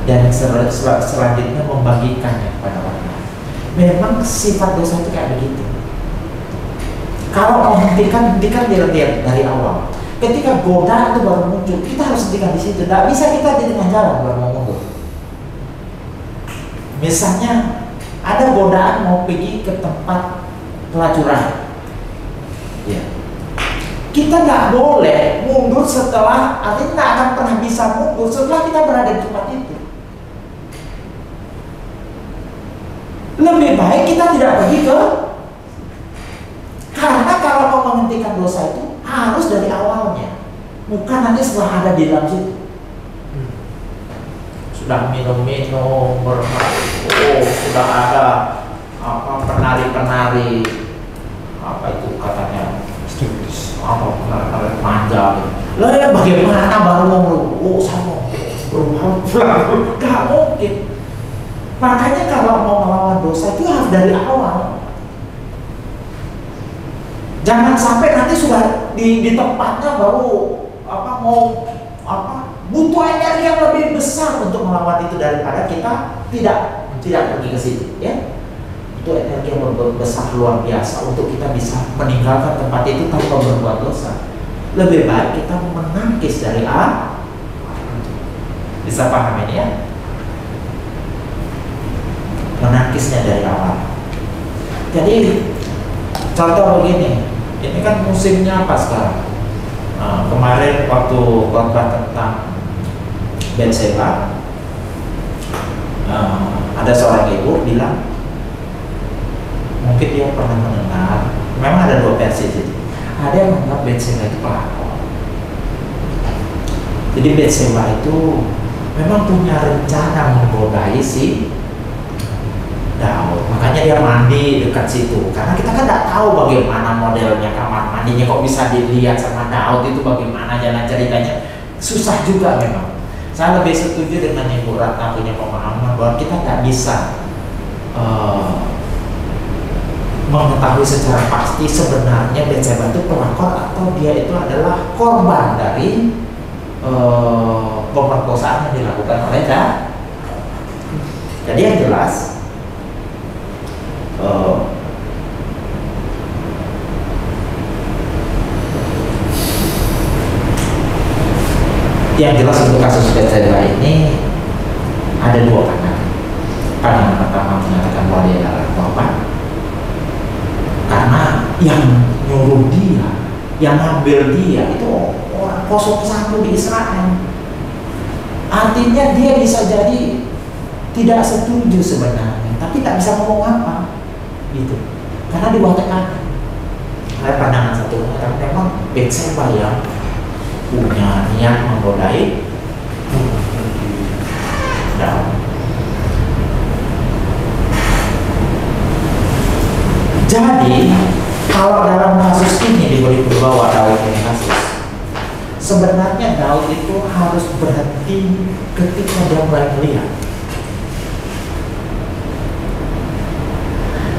dan selanjutnya membagikannya kepada orang lain. Memang sifat dosa itu kayak begitu. Kalau mau hentikan dia dari awal. Ketika godaan itu baru muncul, kita harus hentikan di situ. Tidak bisa kita di tengah jalan baru mau mundur. Misalnya ada godaan mau pergi ke tempat pelacuran, ya. Kita nggak boleh mundur setelah, artinya nggak akan pernah bisa mundur setelah kita berada di tempat itu. Lebih baik kita tidak pergi ke, karena kalau mau menghentikan dosa itu harus dari awalnya, bukan nanti setelah ada di dalam situ. Sudah minum-minum, sudah ada penari-penari, apa itu katanya, penari manja. Lah ya bagaimana baru mau sama berubah pulang? Gak mungkin. Makanya kalau mau melawan dosa itu harus dari awal. Jangan sampai nanti sudah di tempatnya baru butuh energi yang lebih besar untuk melawan itu daripada kita tidak pergi ke situ, ya. Itu energi yang besar luar biasa untuk kita bisa meninggalkan tempat itu tanpa berbuat dosa. Lebih baik kita menangkis dari A. Bisa paham ini, ya? Menangkisnya dari awal. Jadi contoh begini, ini kan musimnya apa sekarang? Kemarin waktu khotbah tentang Betseba, ada seorang ibu bilang, mungkin dia pernah mendengar, memang ada dua versi itu. Ada yang menganggap Betseba itu pelakor. Jadi Betseba itu memang punya rencana menggodai si Daud. Makanya dia mandi dekat situ. Karena kita kan tidak tahu bagaimana modelnya kamar mandinya, kok bisa dilihat sama Daud itu bagaimana jalan ceritanya. Susah juga memang. Saya lebih setuju dengan Ibu Ratna punya pemahaman bahwa kita tidak bisa mengetahui secara pasti sebenarnya Betseba itu pelakor atau dia itu adalah korban dari pemerkosaan yang dilakukan oleh Daud. Jadi yang jelas untuk kasus Betseba ini ada dua pandangan. Pandangan pertama menyatakan bahwa dia adalah korban karena yang nyuruh dia, yang ngambil dia itu orang 01 di Israel. Artinya dia bisa jadi tidak setuju sebenarnya, tapi tak bisa ngomong apa gitu, karena di bawah tekanan. Ada pandangan satu orang memang Betseba yang punya niat menggodai Daud. Jadi kalau dalam kasus ini diberi bahwa Daud ini kasus, sebenarnya Daud itu harus berhenti ketika dia mulai melihat.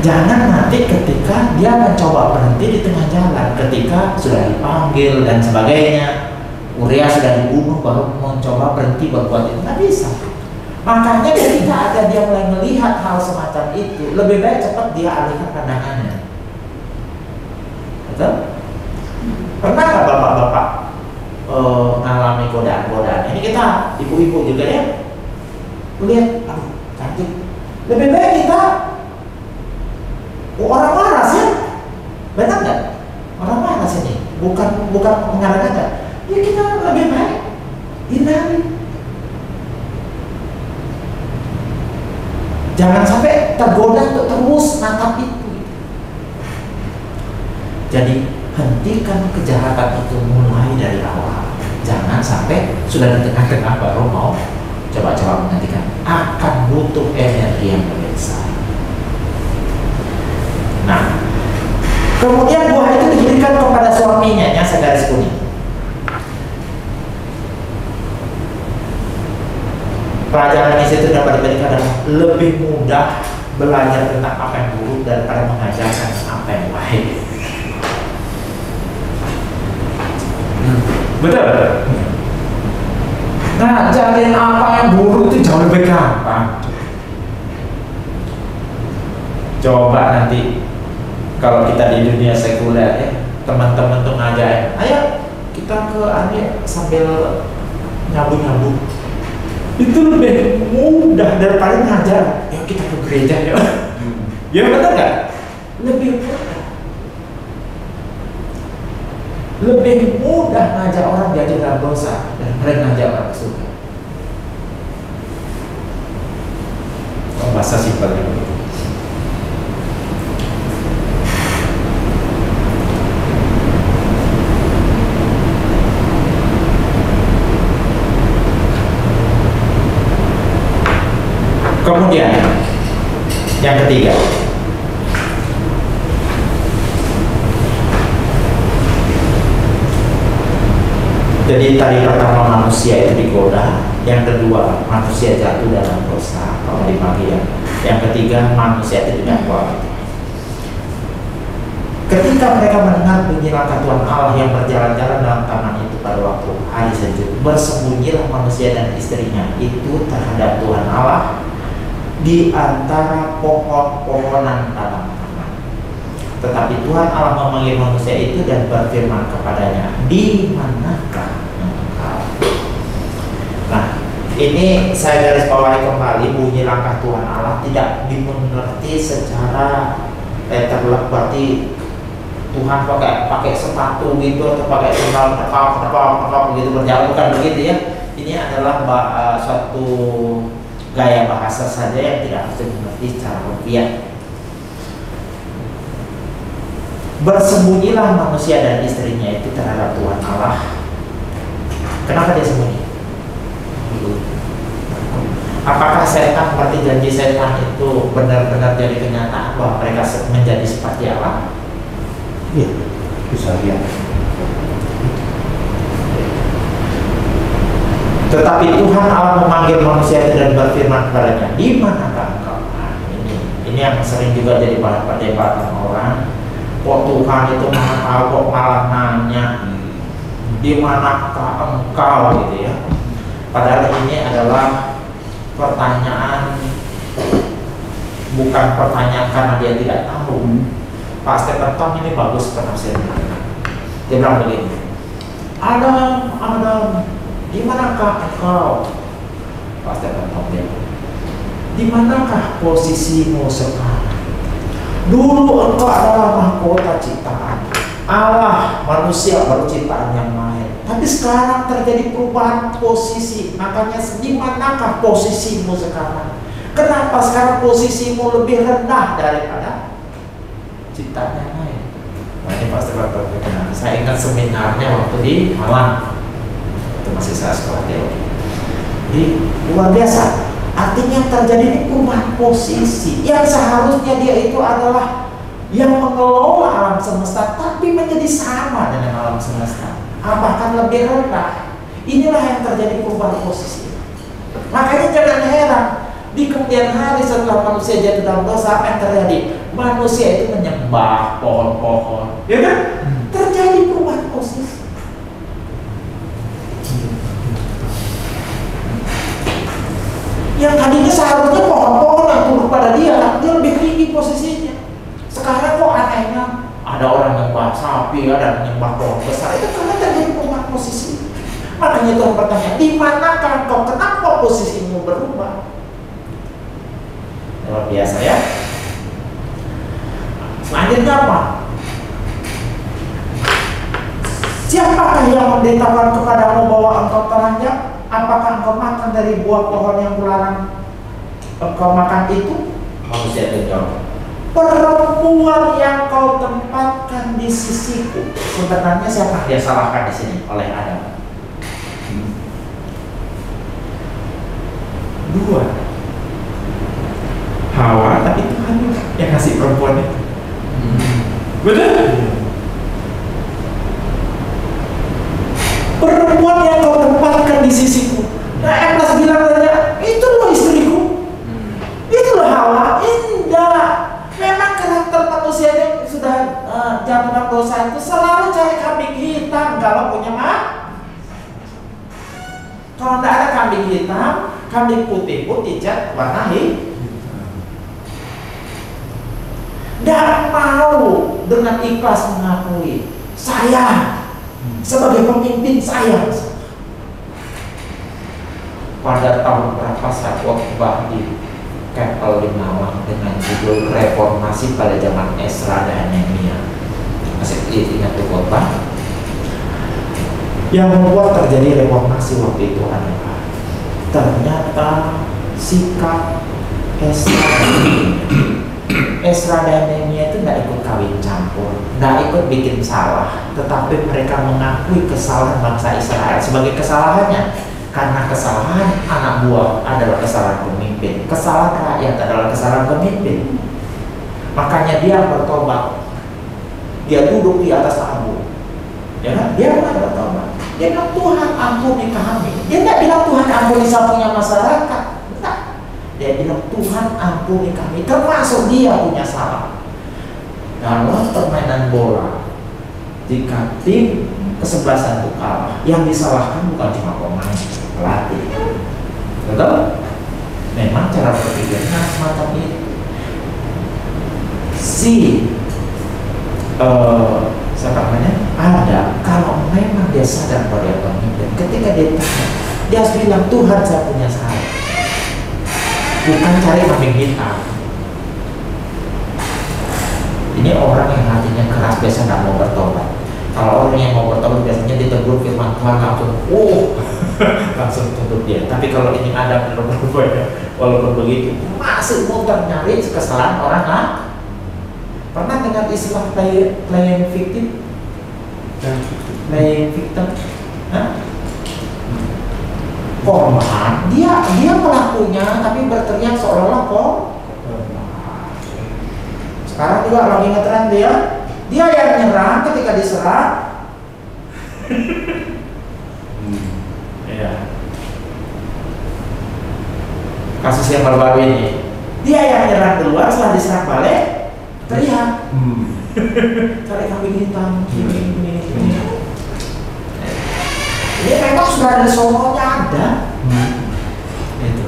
Jangan nanti ketika dia mencoba berhenti di tengah jalan, ketika sudah dipanggil dan sebagainya, Uria sudah dibunuh, baru mencoba berhenti berbuat itu, nggak bisa. Makanya ketika ada dia mulai melihat hal semacam itu, lebih baik cepat dia alihkan pandangannya. Betul? Pernah nggak bapak-bapak mengalami godaan-godaan? Ini kita ibu-ibu juga ya, lihat, aduh cantik. Lebih baik kita orang waras ya, benar nggak? Orang waras ini, bukan mengarang aja. Ya kita lebih baik hindari. Jangan sampai tergoda untuk terus natap itu. Jadi hentikan kejahatan itu mulai dari awal. Jangan sampai sudah di tengah-tengah baru mau coba-coba menghentikan. Akan butuh energi yang besar. Nah, kemudian buah itu Pelajaran di situ dapat diberikan adalah lebih mudah belajar tentang apa yang buruk daripada mengajarkan apa yang baik. Betul. Ngajarin apa yang buruk itu jauh lebih gampang. Coba nanti kalau kita di dunia sekuler ya, teman-teman tuh ngajarin, ayo kita ke sambil nyabu-nyabu. Itu lebih mudah daripada ngajar. Ya kita ke gereja ya. Ya betul nggak? Lebih mudah. Lebih mudah ngajak orang jatuh dalam dosa daripada ngajak orang ke surga. Bahasa simpelnya begitu. Kemudian yang ketiga, jadi tadi pertama manusia itu digoda, yang kedua manusia jatuh dalam dosa kalau di bagian, yang ketiga manusia itu tidak kuat. Ketika mereka mendengar bunyi langkah Tuhan Allah yang berjalan-jalan dalam taman itu pada waktu hari sejuk, bersembunyilah manusia dan istrinya itu terhadap Tuhan Allah di antara pohon-pohonan dalam taman. Tetapi Tuhan Allah memanggil manusia itu dan berfirman kepadanya, di manakah engkau? Nah, ini saya garis bawahi kembali, bunyi langkah Tuhan Allah tidak dimengerti secara terlek, berarti Tuhan pakai sepatu gitu atau pakai sandal tekap begitu berjalan, bukan begitu ya. Ini adalah suatu gaya bahasa saja yang tidak harus dimengerti secara rupiah. Bersembunyilah manusia dan istrinya itu terhadap Tuhan Allah. Kenapa dia sembunyi? Apakah setan, seperti janji setan itu benar-benar jadi kenyataan bahwa mereka menjadi seperti Allah? Iya, bisa lihat. Tetapi Tuhan Allah memanggil manusia itu dan berfirman kepadanya, di manakah engkau? Nah, ini yang sering juga jadi bahan perdebatan orang. Kok Tuhan itu kok malah nanya, di manakah engkau gitu ya? Padahal ini adalah pertanyaan, bukan pertanyaan karena dia tidak tahu. Pak Stephen Tom ini bagus penafsirannya. Dia bilang begini, Adam, di manakah engkau? Pak Stephen Tom bilang, di manakah posisimu sekarang? Dulu engkau adalah mahkota ciptaan Allah, manusia baru ciptaan yang lain. Tapi sekarang terjadi perubahan posisi. Makanya di manakah posisimu sekarang? Kenapa sekarang posisimu lebih rendah daripada ciptaan yang lain? Nah, ini pasti benar. Saya ingat seminarnya waktu di Malang. Itu masih saya sekolah teologi. Jadi luar biasa. Artinya terjadi ini perubahan posisi. Yang seharusnya dia itu adalah yang mengelola alam semesta, tapi menjadi sama dengan alam semesta, bahkan lebih rendah. Inilah yang terjadi perubahan posisi. Makanya jangan heran, di kemudian hari setelah manusia jatuh dalam dosa, apa yang terjadi? Manusia itu menyembah pohon-pohon, ya kan? Terjadi perubahan posisi. Yang tadinya seharusnya pohon-pohon yang tunduk pada dia lebih tinggi posisinya. Sekarang kok anehnya ada orang menyembah sapi, ada menyembah pohon besar. Itu karena terjadi perubahan posisi. Makanya Tuhan bertanya, di manakah engkau? Kenapa posisimu berubah? Luar biasa ya. Selanjutnya apa? Siapakah yang memberitahukan kepadamu bahwa engkau telanjang? Apakah engkau makan dari buah pohon yang kularang engkau makan itu? Manusia menjawab, perempuan yang kau tempatkan di sisiku. Sebenarnya siapa dia salahkan di sini? Oleh Adam. Dua, Hawa, tapi Tuhan yang kasih perempuan itu. Betul? Perempuan yang kau tempatkan di sisiku. Nah, Emlas bilang saja, itu jatuh dalam dosa itu selalu cari kambing hitam kalau punya mak. Kalau tidak ada kambing hitam, kambing putih pun dicat warna hitam. Tidak mau dengan ikhlas mengakui saya sebagai pemimpin saya. Pada tahun berapa saya khotbah di Kapel di Mawang dengan judul Reformasi pada zaman Esra dan Nehemia. Masih ingat tuh khotbah? Yang membuat terjadi reformasi waktu itu adalah ternyata sikap Esra dan Nehemia itu tidak ikut kawin campur, tidak ikut bikin salah, tetapi mereka mengakui kesalahan bangsa Israel sebagai kesalahannya. Karena kesalahan anak buah adalah kesalahan pemimpin, kesalahan rakyat adalah kesalahan pemimpin. Makanya dia bertobat. Dia duduk di atas tabur, ya kan? Dia bukan bertobat. Dia bilang Tuhan ampuni kami. Dia tidak bilang Tuhan ampuni sapunya masyarakat. Tidak. Dia bilang Tuhan ampuni kami. Termasuk dia punya salah. Dalam permainan bola, jika tim kesebelasan itu kalah, yang disalahkan bukan cuma pemain, pelatih. Betul? Memang cara berpikirnya semacam itu. Siapa namanya? Ada. Kalau memang dia sadar bahwa dia pemimpin, ketika dia tanya, dia harus bilang Tuhan saya punya salah. Bukan cari kambing hitam. Ini orang yang hatinya keras biasa tidak mau bertobat. Kalau orang yang mau bertobat biasanya ditegur firman Tuhan langsung, langsung tutup dia. Tapi kalau ini ada benar-benar ya, walaupun begitu masih muter nyari kesalahan orang lah. Pernah dengar istilah playing victim? Playing victim? Korban. Dia pelakunya, tapi berteriak seolah-olah sekarang juga lagi ngetren dia yang nyerang ketika diserang. Ya. Kasus yang baru-baru ini, dia yang nyerang duluan, setelah diserang balik teriak, cari kambing hitam. Ini memang sudah ada sononya ada. Itu.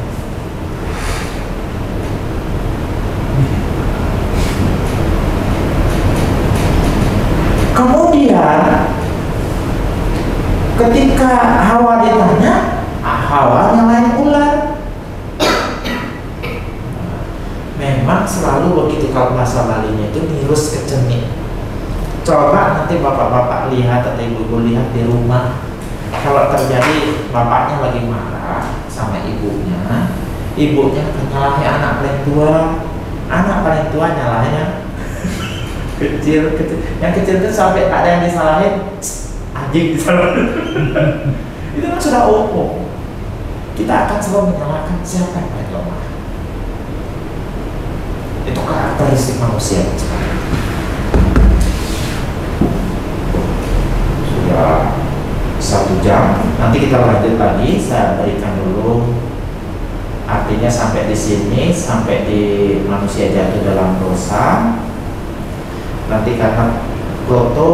Kemudian ketika Hawa ditanya, Hawa nyalain ular. Memang selalu begitu kalau masalah lainnya itu virus kecemik. Coba nanti bapak-bapak lihat atau ibu-ibu lihat di rumah, kalau terjadi bapaknya lagi marah sama ibunya nyalahin anak paling tua nyalahin kecil. Yang kecil itu sampai tak ada yang disalahin, anjing disalahin. Itu kan sudah umum. Kita akan selalu menyalahkan siapa yang paling lemah. Itu karakteristik manusia. Sudah 1 jam. Nanti kita lanjut lagi. Saya berikan dulu. Artinya sampai di sini, sampai di manusia jatuh dalam dosa. Nanti karena foto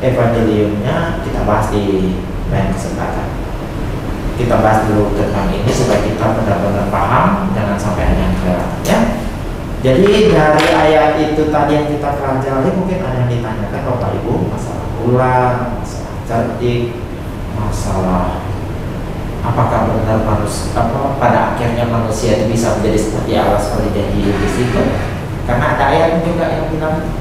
evangeliumnya kita bahas di lain kesempatan. Kita bahas dulu tentang ini supaya kita benar-benar paham, jangan sampai ada yang kelewat ya. Jadi dari ayat itu tadi yang kita pelajari, mungkin ada yang ditanyakan Bapak Ibu, masalah ular, masalah cerdik, masalah apakah benar pada akhirnya manusia itu bisa menjadi seperti Allah, seperti jadi iblis itu. Karena ada ayat juga yang bilang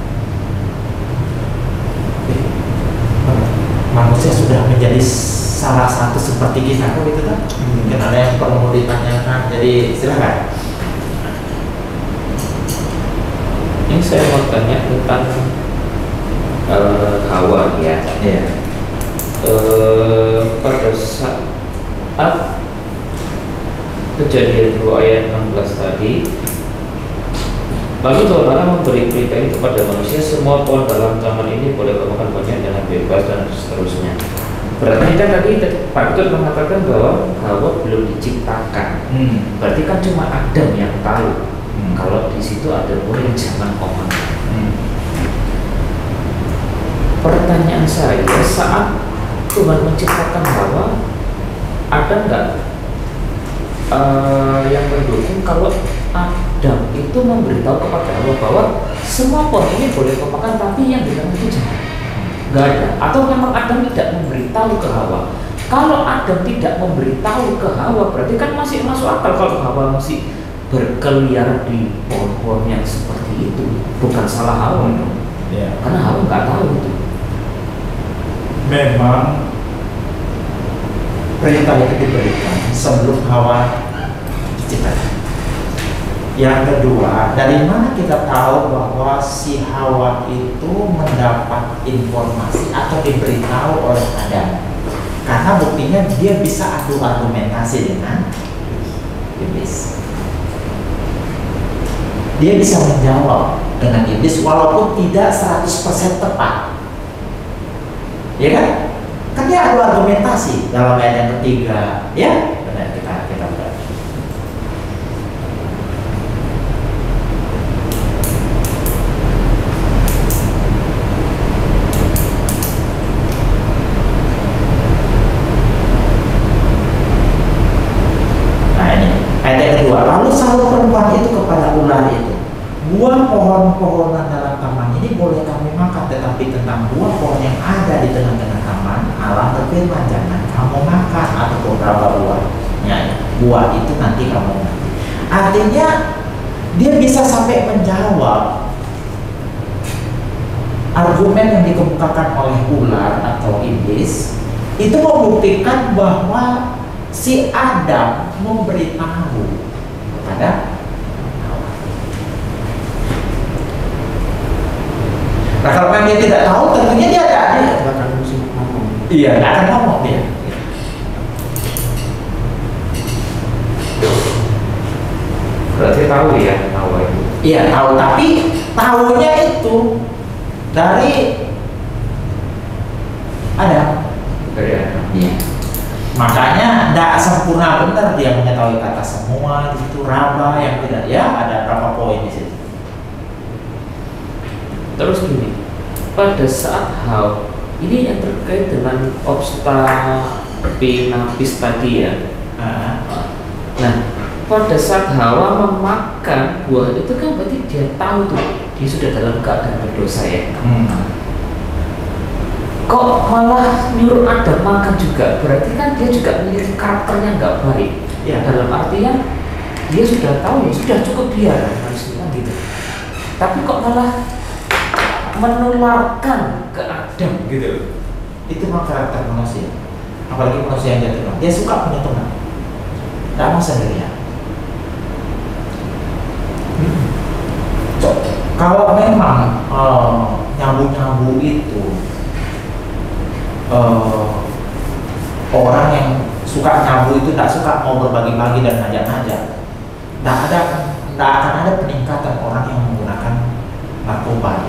manusia sudah menjadi salah satu seperti kita, kok gitu kan? Mungkin ada yang perlu ditanyakan, jadi silakan. Ini saya mau tanya tentang Hawa ya. Pada saat kejadian 2 ayat 16 tadi, lalu Tuhan Allah memberi perintah itu kepada manusia, semua pohon dalam taman ini boleh makan banyak dengan bebas dan seterusnya. Berarti kan tadi Pak Dr. mengatakan bahwa Hawa belum diciptakan. Berarti kan cuma Adam yang tahu kalau di situ ada murid zaman komando. pertanyaan saya, saat Tuhan menciptakan Hawa, ada nggak yang mendukung kalau Adam itu memberitahu kepada Hawa bahwa semua pohon ini boleh kau makan, tapi yang di dalam itu jangan? Nggak ada. Atau memang Adam tidak memberitahu ke Hawa? Kalau Adam tidak memberitahu ke Hawa, berarti kan masih masuk akal kalau Hawa masih berkeliaran di pohon-pohon yang seperti itu. Bukan salah Hawa dong. Ya. Karena Hawa nggak tahu itu. Memang perintah itu diberikan sebelum Hawa diciptakan. Yang kedua, dari mana kita tahu bahwa si Hawa itu mendapat informasi atau diberitahu oleh Adam? Karena buktinya dia bisa adu argumentasi dengan iblis. Dia bisa menjawab dengan iblis walaupun tidak 100% tepat. Ya kan? Kan dia adu argumentasi dalam ayat yang ketiga. Ya, benar kita benar. Nah ini ayat yang kedua. Lalu selalu perempuan itu kepada ular itu, buah pohon-pohonan dalam taman ini boleh kami makan, tetapi tentang buah pohon yang ada di tengah-tengah taman, Allah berfirman, jangan kamu makan atau beberapa buahnya. Buah itu nanti kamu mati. Artinya dia bisa sampai menjawab argumen yang dikemukakan oleh ular atau iblis, itu membuktikan bahwa si Adam memberitahu kepada Hawa. Nah kalau memang dia tidak tahu, tentunya dia ada ngomong. Iya, nggak akan ngomong dia. Berarti tahu ya Hawa itu. Iya tahu, tapi tahunya itu dari Adam. Dari Adam. Iya. Makanya tidak sempurna benar dia mengetahui kata semua itu raba yang tidak, ya ada berapa poin di situ. Terus gini, pada saat Hawa ini yang terkait dengan obstapinapis tadi ya. Nah, pada saat Hawa memakan buah itu kan berarti dia tahu tuh dia sudah dalam keadaan berdosa ya. Kok malah nyuruh Adam makan juga? Berarti kan dia juga memiliki karakternya nggak baik. Ya, dalam artian dia sudah tahu ya sudah cukup dia harusnya gitu. Tapi kok malah menularkan ke Adam gitu. Itu memang karakter manusia. Apalagi manusia yang jatuh, dia suka punya teman. Tidak mau sendirian. Kalau memang nyabu-nyabu itu orang yang suka nyabu itu tidak suka mau berbagi-bagi dan ngajak-ngajak, tidak akan ada peningkatan orang yang menggunakan narkoba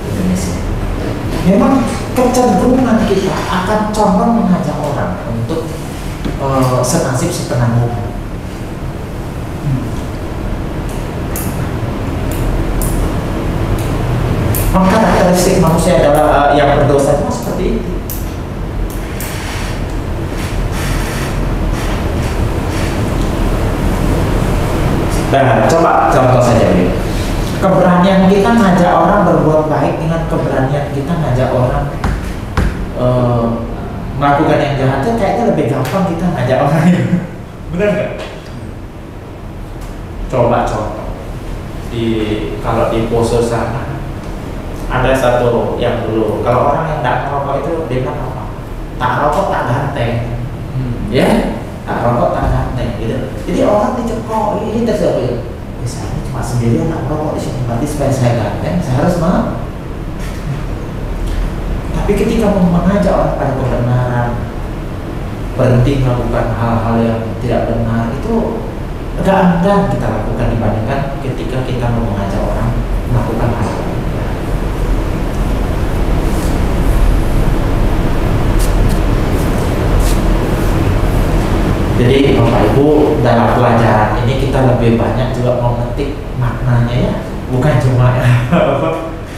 di Indonesia. Memang kecenderungan kita akan condong mengajak orang untuk senasib sepenanggungan. Maka karakteristik manusia adalah yang berdosa itu seperti itu. Nah, coba contoh saja ini. Keberanian kita ngajak orang berbuat baik dengan keberanian kita ngajak orang melakukan yang jahat itu kayaknya lebih gampang kita ngajak orang itu. Benar nggak? Coba contoh kalau di Poso sana ada satu yang dulu, kalau orang yang tidak merokok itu dia bilang apa? Tak rokok tak ganteng, ya? Tak rokok tak ganteng, gitu. Jadi orang dicekok ini tersebut. Misalnya cuma sendirian tak merokok di sini, berarti supaya saya ganteng, saya harus mau. Tapi ketika mau mengajak orang pada kebenaran, berhenti melakukan hal-hal yang tidak benar, itu agak enggan kita lakukan dibandingkan ketika kita mau mengajak orang melakukan hal. Jadi Bapak Ibu, dalam pelajaran ini kita lebih banyak juga memetik maknanya ya, bukan cuma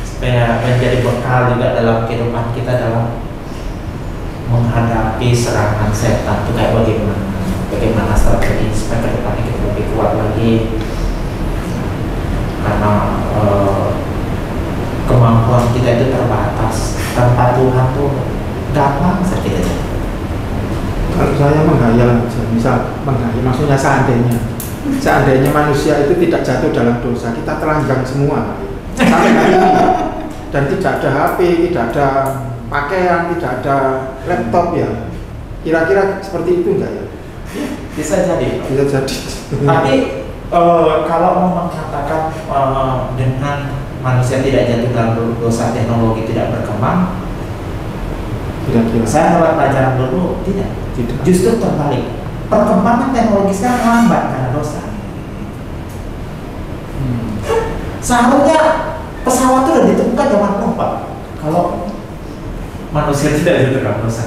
supaya supaya menjadi bekal juga dalam kehidupan kita dalam menghadapi serangan setan itu kayak bagaimana strategi supaya ke depannya kita lebih kuat lagi, karena kemampuan kita itu terbatas. Tanpa Tuhan tuh gampang saja. Kalau saya menghayal, misal menghayal, maksudnya seandainya manusia itu tidak jatuh dalam dosa, kita telanjang semua sampai hari ini, dan tidak ada HP, tidak ada pakaian, tidak ada laptop ya, kira-kira seperti itu enggak ya? Bisa jadi. Bisa jadi. Tapi kalau mau mengatakan dengan manusia tidak jatuh dalam dosa, teknologi tidak berkembang, Kira-kira. saya lewat pelajaran dulu tidak. Justru terbalik, perkembangan teknologi sekarang lambat karena dosa. Seharusnya pesawat itu sudah ditemukan zaman Nuh, Pak. Kalau manusia tidak jatuh dalam dosa,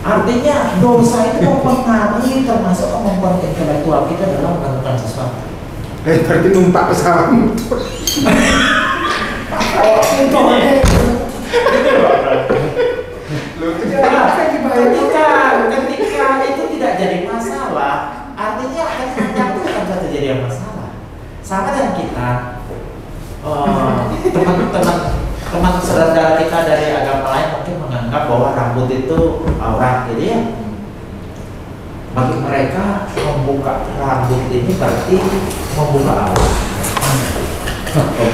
artinya dosa itu mempengaruhi termasuk kemampuan intelektual kita dalam melakukan sesuatu. Berarti numpak pesawat motor. Ketika itu tidak jadi masalah, artinya ketika itu akan terjadi masalah. Sama dengan kita, teman saudara kita dari agama lain mungkin menganggap bahwa rambut itu aurat, jadi ya bagi mereka membuka rambut ini berarti membuka aurat.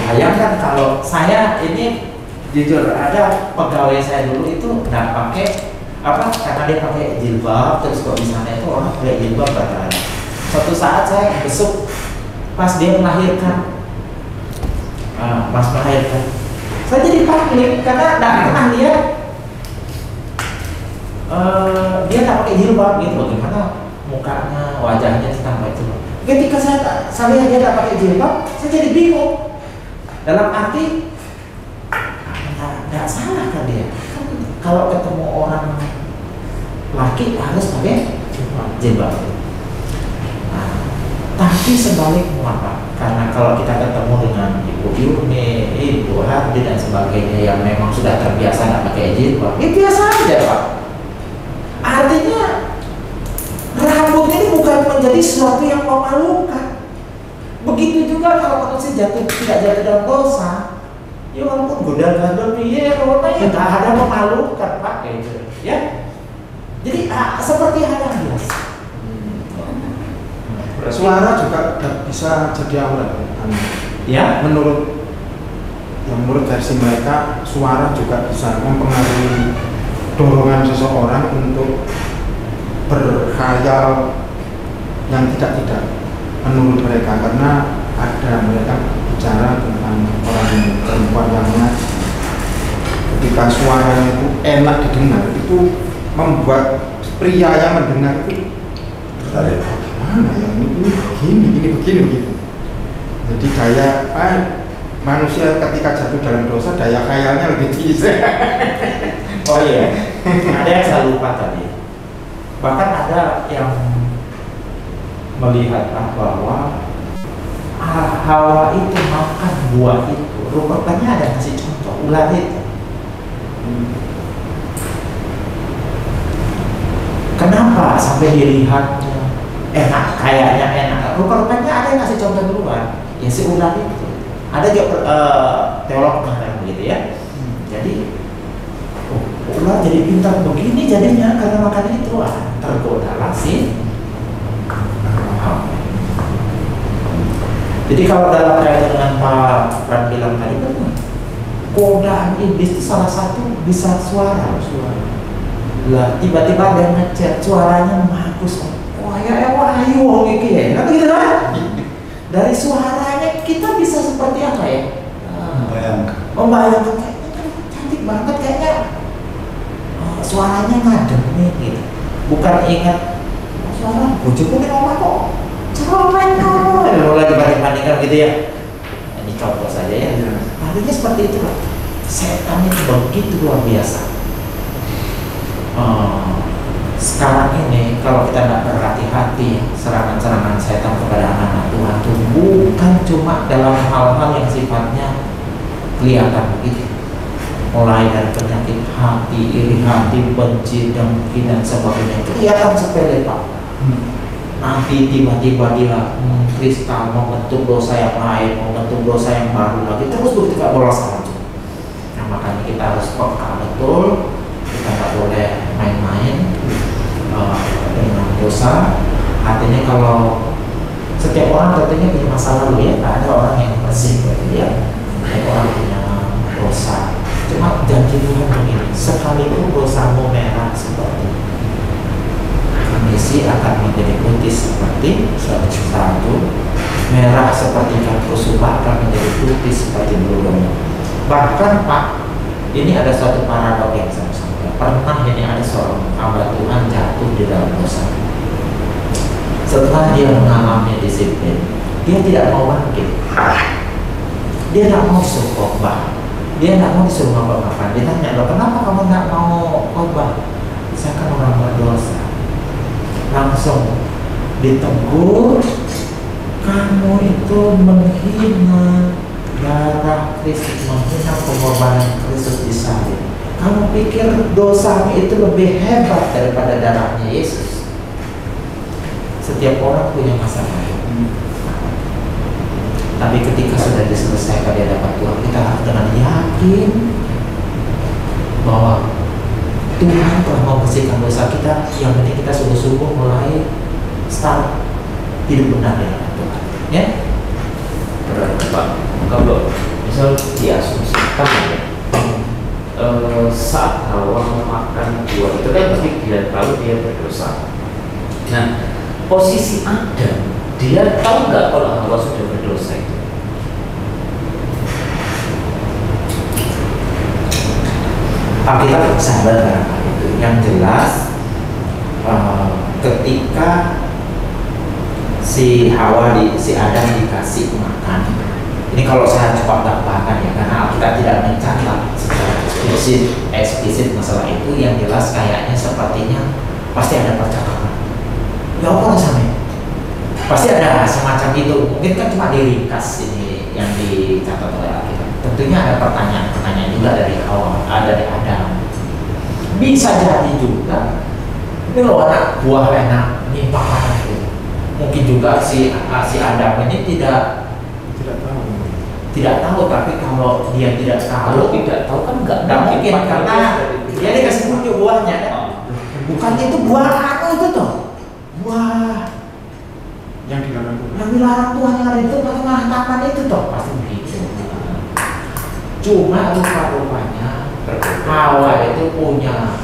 Bayangkan kalau saya ini jujur, ada pegawai saya dulu itu nggak pakai apa, karena dia pakai jilbab, terus kok di sana itu orang pakai jilbab berada. Suatu saat saya besuk pas dia melahirkan, saya jadi panik karena nggak pernah lihat dia nggak pakai jilbab gitu, bagaimana mukanya, wajahnya tanpa jilbab. Ketika saya lihat dia nggak pakai jilbab, saya jadi bingung. Dalam arti nggak salah kan dia, kalau ketemu orang laki harus pakai jilbab. Nah, tapi sebaliknya apa? Karena kalau kita ketemu dengan Ibu Yuni, Ibu Hardi dan sebagainya yang memang sudah terbiasa nggak pakai jilbab, ya biasa aja, Pak. Artinya rambut ini bukan menjadi sesuatu yang memalukan. Begitu juga kalau manusia tidak jatuh dalam dosa, ya walaupun godal-godal piye, warnanya nggak ada memalukan, Pak, kayak gitu, ya. Jadi seperti hal yang biasa. Suara juga bisa jadi aurat. Ya, menurut versi mereka, suara juga bisa mempengaruhi dorongan seseorang untuk berkhayal yang tidak menurut mereka, karena ada mereka bicara tentang orang perempuan yang ngaji, ketika suaranya itu enak didengar, itu membuat pria yang mendengar itu gimana ya, ini begini. Jadi daya manusia ketika jatuh dalam dosa, daya khayalnya lebih tinggi. oh iya, ada yang saya lupa tadi. Bahkan ada yang melihat bahwa Hawa itu makan buah itu, rupanya ada kasih contoh ular itu. Kenapa sampai dilihatnya enak, kayaknya enak? Rupanya ada yang kasih contoh duluan, ya si ular itu. Ada juga teolog mengatakan begitu ya. Jadi ular jadi pintar begini jadinya karena makan itu, tergodalah sih. Jadi kalau dalam kaitan dengan Pak Pran bilang tadi kan, godaan iblis itu salah satu bisa suara. Lah tiba-tiba ada yang ngechat, suaranya bagus. Wah ya wahyu gitu ya. Kan gitu kan? Dari suaranya kita bisa seperti apa ya? Membayangkan kayaknya cantik banget kayaknya. Suaranya ngadem nih gitu. Bukan ingat suara bujuku nih ngomong kok. Kalau lagi banding-bandingkan gitu ya. Ini contoh saja ya. Artinya seperti itu lah. Setan itu begitu luar biasa. Sekarang ini kalau kita tidak berhati-hati, serangan-serangan setan kepada anak-anak Tuhan itu bukan cuma dalam hal-hal yang sifatnya kelihatan begitu. Mulai dari penyakit hati, iri hati, benci, dengki dan sebagainya, kelihatan sepele Pak. Nanti tiba-tiba dia kristal membentuk dosa yang lain, membentuk dosa yang baru lagi, terus begitu gak bolos aja. Nah makanya kita harus peka betul, kita nggak boleh main-main dengan dosa. Artinya kalau setiap orang tentunya punya masa lalu ya, tak ada orang yang bersih gitu ya. Setiap orang punya dosa. Cuma janji Tuhan begini, sekalipun dosamu merah seperti misi akan menjadi putih seperti salju, merah seperti kapusubah akan menjadi putih seperti bulu domba. Bahkan Pak, ini ada suatu paradok yang saya sampaikan. Pernah ini ada seorang hamba Tuhan jatuh di dalam dosa. Setelah dia mengalami disiplin, dia tidak mau bangkit. Dia tidak mau disuruh khotbah. Dia tidak mau disuruh ngapa-ngapain. Ditanya, loh kenapa kamu tidak mau khotbah? Saya kan orang berdosa. Langsung ditegur, kamu itu menghina darah Kristus, menghina pengorbanan Kristus di salib. Kamu pikir dosamu itu lebih hebat daripada darahnya Yesus? Setiap orang punya masa lalu. Tapi ketika sudah diselesaikan di hadapan Tuhan, kita harus dengan yakin bahwa Tuhan telah membersihkan dosa kita. Yang penting kita sungguh-sungguh mulai start hidup benar di hadapan Tuhan. Ya? Berarti Pak, kalau misal diasumsikan ya, saat Hawa memakan buah itu kan pasti dia tahu dia berdosa. Nah, posisi Adam, dia tahu nggak kalau Hawa sudah berdosa itu? Pak, kita sabar barangkali itu. Yang jelas ketika si Adam dikasih makan, ini kalau saya coba tambahkan ya, karena kita tidak mencatat secara eksplisit masalah itu. Yang jelas kayaknya sepertinya pasti ada percakapan. Ya apa rasanya? Pasti ada semacam itu. Mungkin kan cuma diringkas ini yang dicatat oleh Alkitab. Tentunya ada pertanyaan-pertanyaan juga dari Hawa, ada dari Adam. Bisa jadi juga, ini loh anak buah enak, ini makanan itu. Mungkin juga si Adam ini tidak tahu, tapi kalau dia tidak tahu, kan nggak mungkin karena dia dikasih tunjuk buahnya kan. Bukan itu buah apa itu tuh? Buah yang dilarang Tuhan. Yang dilarang Tuhan yang ada itu tengah taman itu toh pasti begitu. Cuma rupa-rupanya Hawa itu punya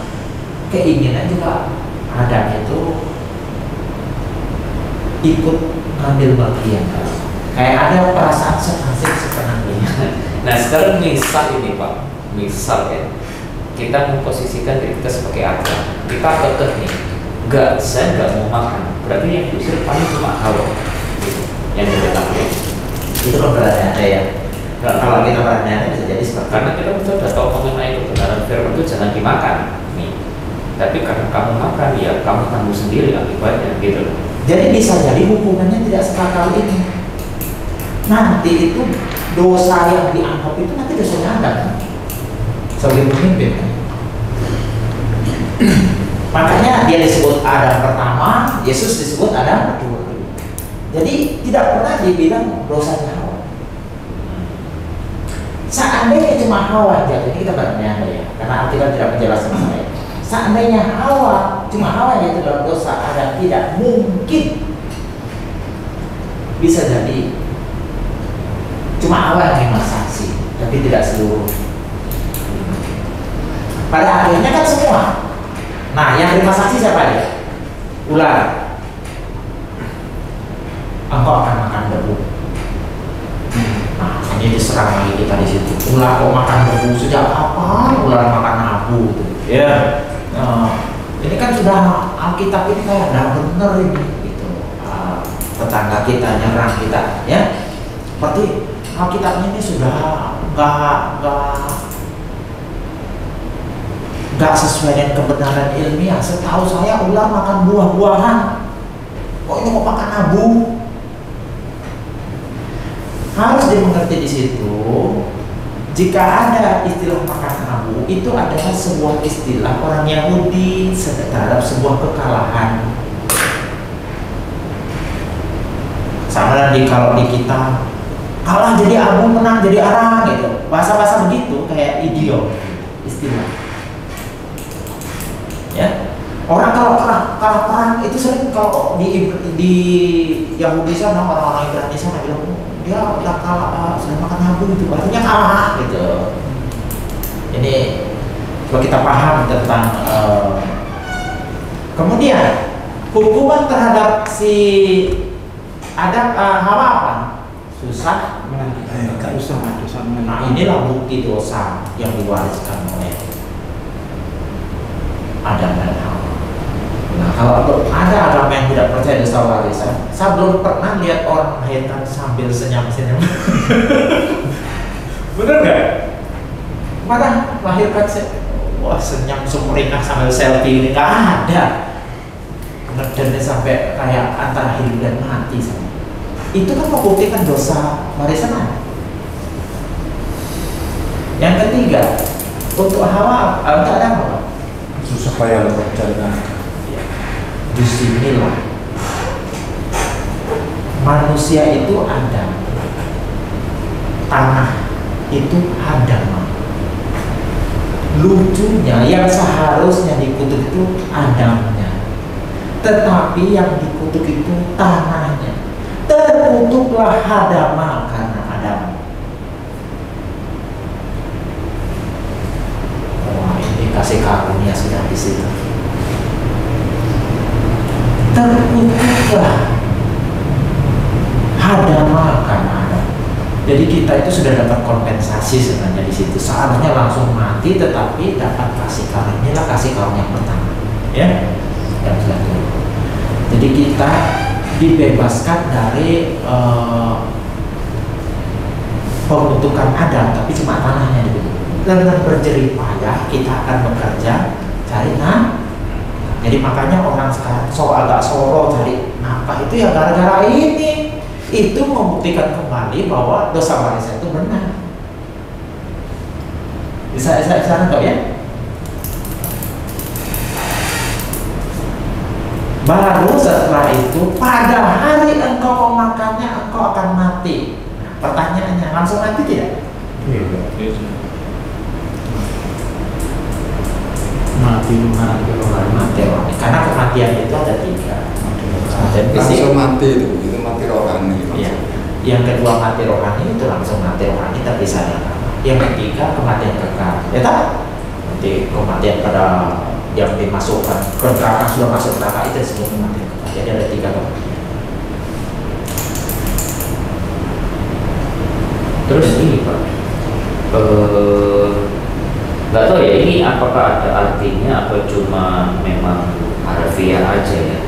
keinginan juga Adam itu ikut ngambil bagian. Kayak ada perasaan senasib sepenuhnya. Nah sekarang misal ini Pak, misal ya, kita memposisikan diri kita sebagai Adam, kita kekeh nih, saya nggak mau makan, berarti yang diusir paling cuma Hawa, gitu. Yang diberlakukan. Itu kan berarti ada ya. Kalau kita berani bisa jadi seperti karena kita sudah tahu mengenai kebenaran firman itu jangan dimakan nih. Tapi karena kamu makan ya kamu tanggung sendiri akibatnya gitu. Jadi bisa jadi hukumannya tidak sekakal ini. Nanti itu dosa yang dianggap itu nanti dosanya Anda kan? Sebagai pemimpin kan? Makanya dia disebut Adam pertama, Yesus disebut Adam kedua. Jadi tidak pernah dibilang dosanya Hawa. Seandainya cuma Hawa jatuh, ini kita berandai ya, karena Alkitab tidak menjelaskan masalah itu. Seandainya cuma Hawa yang itu dalam dosa, Adam tidak mungkin. Bisa jadi cuma Hawa yang terima saksi, tapi tidak seluruh. Pada akhirnya kan semua. Nah, yang terima saksi siapa dia? Ular. Engkau akan makan debu. Nah, ini diserang lagi kita di situ. Ular kok makan debu? Sejak kapan ular makan abu? Ya. Yeah. Ini kan sudah Alkitab ini kayak udah bener ini, gitu. Tetangga kita nyerang kita, ya. Berarti Alkitab ini sudah nggak sesuai dengan kebenaran ilmiah. Setahu saya ular makan buah-buahan. Kok ini mau makan abu? Harus dimengerti di situ Jika ada istilah makan abu, itu adalah sebuah istilah orang Yahudi terhadap sebuah kekalahan. Sama kalau di kita kalah jadi abu, menang jadi arang gitu. Bahasa-bahasa begitu kayak idiom istilah. Ya. Orang kalau kalah perang itu sering kalau di Yahudi sana, orang-orang Ibrani sana bilang dia udah kalah, sudah makan abu gitu, artinya kalah gitu. Ini kalau kita paham tentang kemudian hukuman terhadap si Adam Hawa apa? Susah Susah, dosa Nah, inilah bukti dosa yang diwariskan oleh Adam dan Hawa. Nah, kalau ada agama yang tidak percaya dosa warisan, saya belum pernah lihat orang melahirkan sambil senyum-senyum. Bener nggak? Mana melahirkan wah senyum sumringah sambil selfie ini nggak ada. Ngedennya sampai kayak antara hidup dan mati sama. Itu kan membuktikan dosa warisan. Yang ketiga, untuk Hawa, untuk Adam apa? susah payah mencari. Disinilah manusia itu Adam, tanah itu Adam. Lucunya yang seharusnya dikutuk itu Adamnya, tetapi yang dikutuk itu tanahnya. Terkutuklah Adam karena Adam. Wah, ini kasih karunia sudah di situ. Terkutuklah Adam karena Adam. Jadi kita itu sudah dapat kompensasi sebenarnya di situ. Seharusnya langsung mati, tetapi dapat kasih karunia. Inilah kasih karunia pertama, ya. Yang sudah turun. Jadi kita dibebaskan dari pembentukan Adam, tapi cuma tanahnya dulu. Dengan berjerih payah kita akan bekerja cari nafkah. Jadi makanya orang sekarang agak soro cari nafkah itu ya gara-gara ini. Itu membuktikan kembali bahwa dosa warisan itu benar. Bisa nangkap ya? Baru setelah itu pada hari engkau memakannya engkau akan mati. Nah, pertanyaannya langsung mati tidak? Mati. Karena kematian itu ada 3. Langsung mati itu mati rohani. Ya. Yang kedua mati rohani itu langsung mati rohani tapi sadar. Yang ketiga kematian kekal. Ya tak? Nanti kematian pada yang dimasukkan ke neraka, sudah masuk neraka itu disebut kematian kekal. Jadi ada 3 kematian. Terus ini Pak, nggak tahu ya ini apakah ada artinya atau cuma memang harfiah aja ya.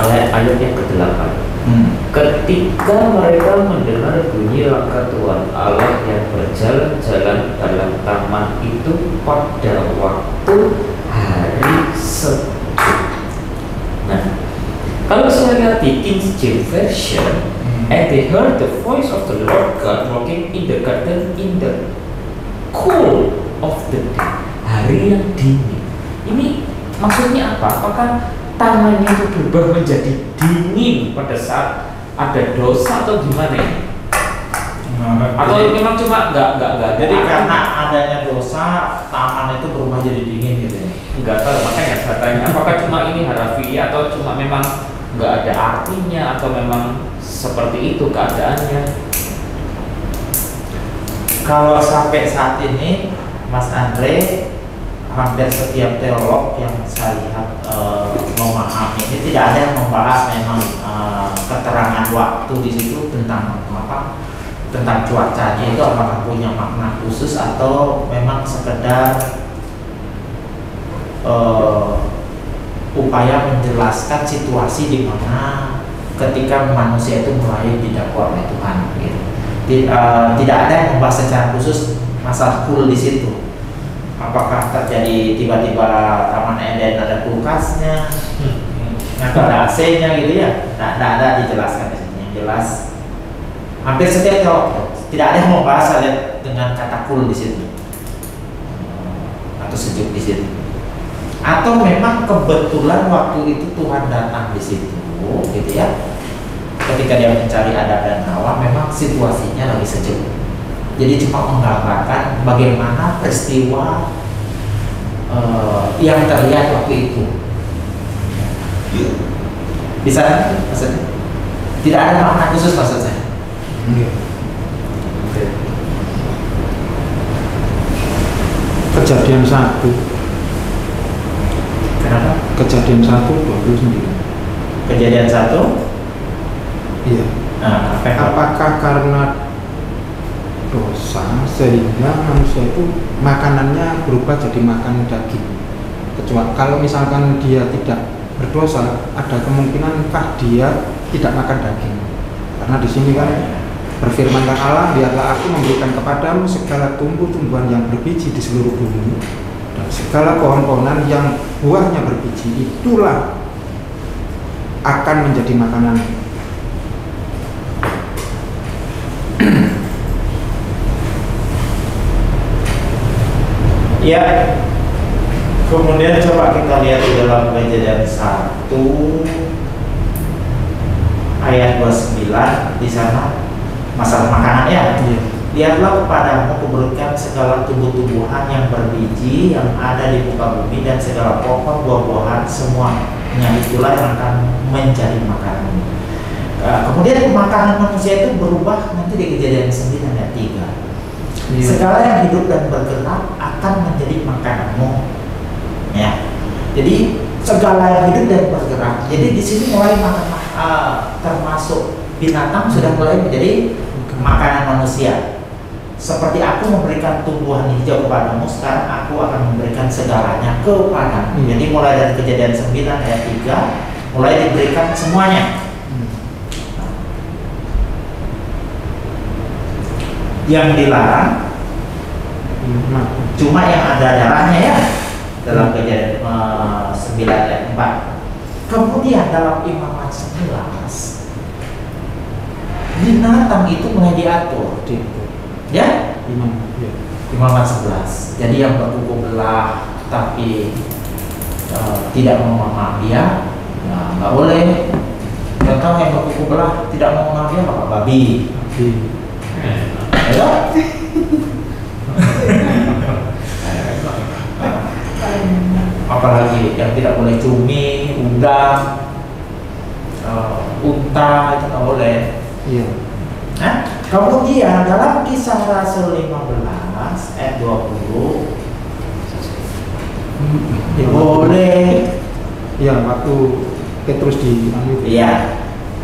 Ayat yang ke-8. Ketika mereka mendengar bunyi langkah Tuhan Allah yang berjalan-jalan dalam taman itu pada waktu hari Setu. Nah, kalau saya lihat di King James Version, and they heard the voice of the Lord God walking in the garden in the cool of the day, hari yang dingin. Ini maksudnya apa? Apakah taman itu berubah menjadi dingin pada saat ada dosa atau gimana ya? Atau memang cuma nggak jadi karena adanya dosa taman itu berubah jadi dingin gitu ya? Nggak tahu, makanya saya tanya apakah cuma ini harafiah atau cuma memang nggak ada artinya atau memang seperti itu keadaannya. Kalau sampai saat ini Mas Andre, hampir setiap teolog yang saya lihat memahami ini tidak ada yang membahas memang keterangan waktu di situ tentang apa, tentang cuacanya itu apakah punya makna khusus atau memang sekedar upaya menjelaskan situasi di mana ketika manusia itu mulai didakwa oleh Tuhan gitu. Tidak ada yang membahas secara khusus masalah cool di situ. Apakah terjadi tiba-tiba Taman Eden ada kulkasnya, atau ada AC-nya gitu ya? Tidak ada dijelaskan di sini. Yang jelas hampir setiap teolog tidak ada yang membahas. Saya lihat dengan kata kul di situ atau sejuk di situ, atau memang kebetulan waktu itu Tuhan datang di situ, gitu ya. Ketika dia mencari Adam dan Hawa, memang situasinya lagi sejuk. Jadi cuma menggambarkan bagaimana peristiwa yang terlihat waktu itu. Bisa maksudnya? Tidak ada makna khusus maksud saya. Kejadian 1. Kenapa? Kejadian 1:29. Kejadian 1. Iya. Nah, Apakah karena dosa sehingga manusia itu makanannya berubah jadi makan daging? Kecuali kalau misalkan dia tidak berdosa, ada kemungkinankah dia tidak makan daging? Karena di sini kan berfirmankan Allah, biarlah aku memberikan kepadamu segala tumbuh-tumbuhan yang berbiji di seluruh bumi dan segala pohon-pohonan yang buahnya berbiji, itulah akan menjadi makanan. Ya, kemudian coba kita lihat di dalam Kejadian 1 ayat 29, di sana masalah makanan ya. Lihatlah kepadamu kuberikan segala tumbuh-tumbuhan yang berbiji yang ada di muka bumi dan segala pohon buah-buahan, semuanya itulah yang akan menjadi makanan. Kemudian makanan manusia itu berubah nanti di Kejadian 9 ayat 3. Segala yang hidup dan bergerak akan menjadi makananmu. Ya. Jadi segala yang hidup dan bergerak. Jadi di sini mulai termasuk binatang sudah mulai menjadi makanan manusia. Seperti aku memberikan tumbuhan hijau kepadamu, sekarang aku akan memberikan segalanya kepadamu. Jadi mulai dari Kejadian 9 ayat 3 mulai diberikan semuanya. Yang dilarang cuma yang ada darahnya ya, dalam Kejadian 9 ayat 4. Kemudian dalam Imamat 11 binatang itu mulai diatur ya, Imamat 11. Jadi yang berkuku belah tapi tidak mau makan dia, nah, nggak boleh. Contoh yang berkuku belah tidak mau makan dia apa? Babi. Ya? Apalagi yang tidak boleh cumi, udang, unta itu nggak boleh. Iya. Nah, kemudian dalam Kisah Rasul 15 ayat 20 boleh. Iya, waktu Petrus di Iya.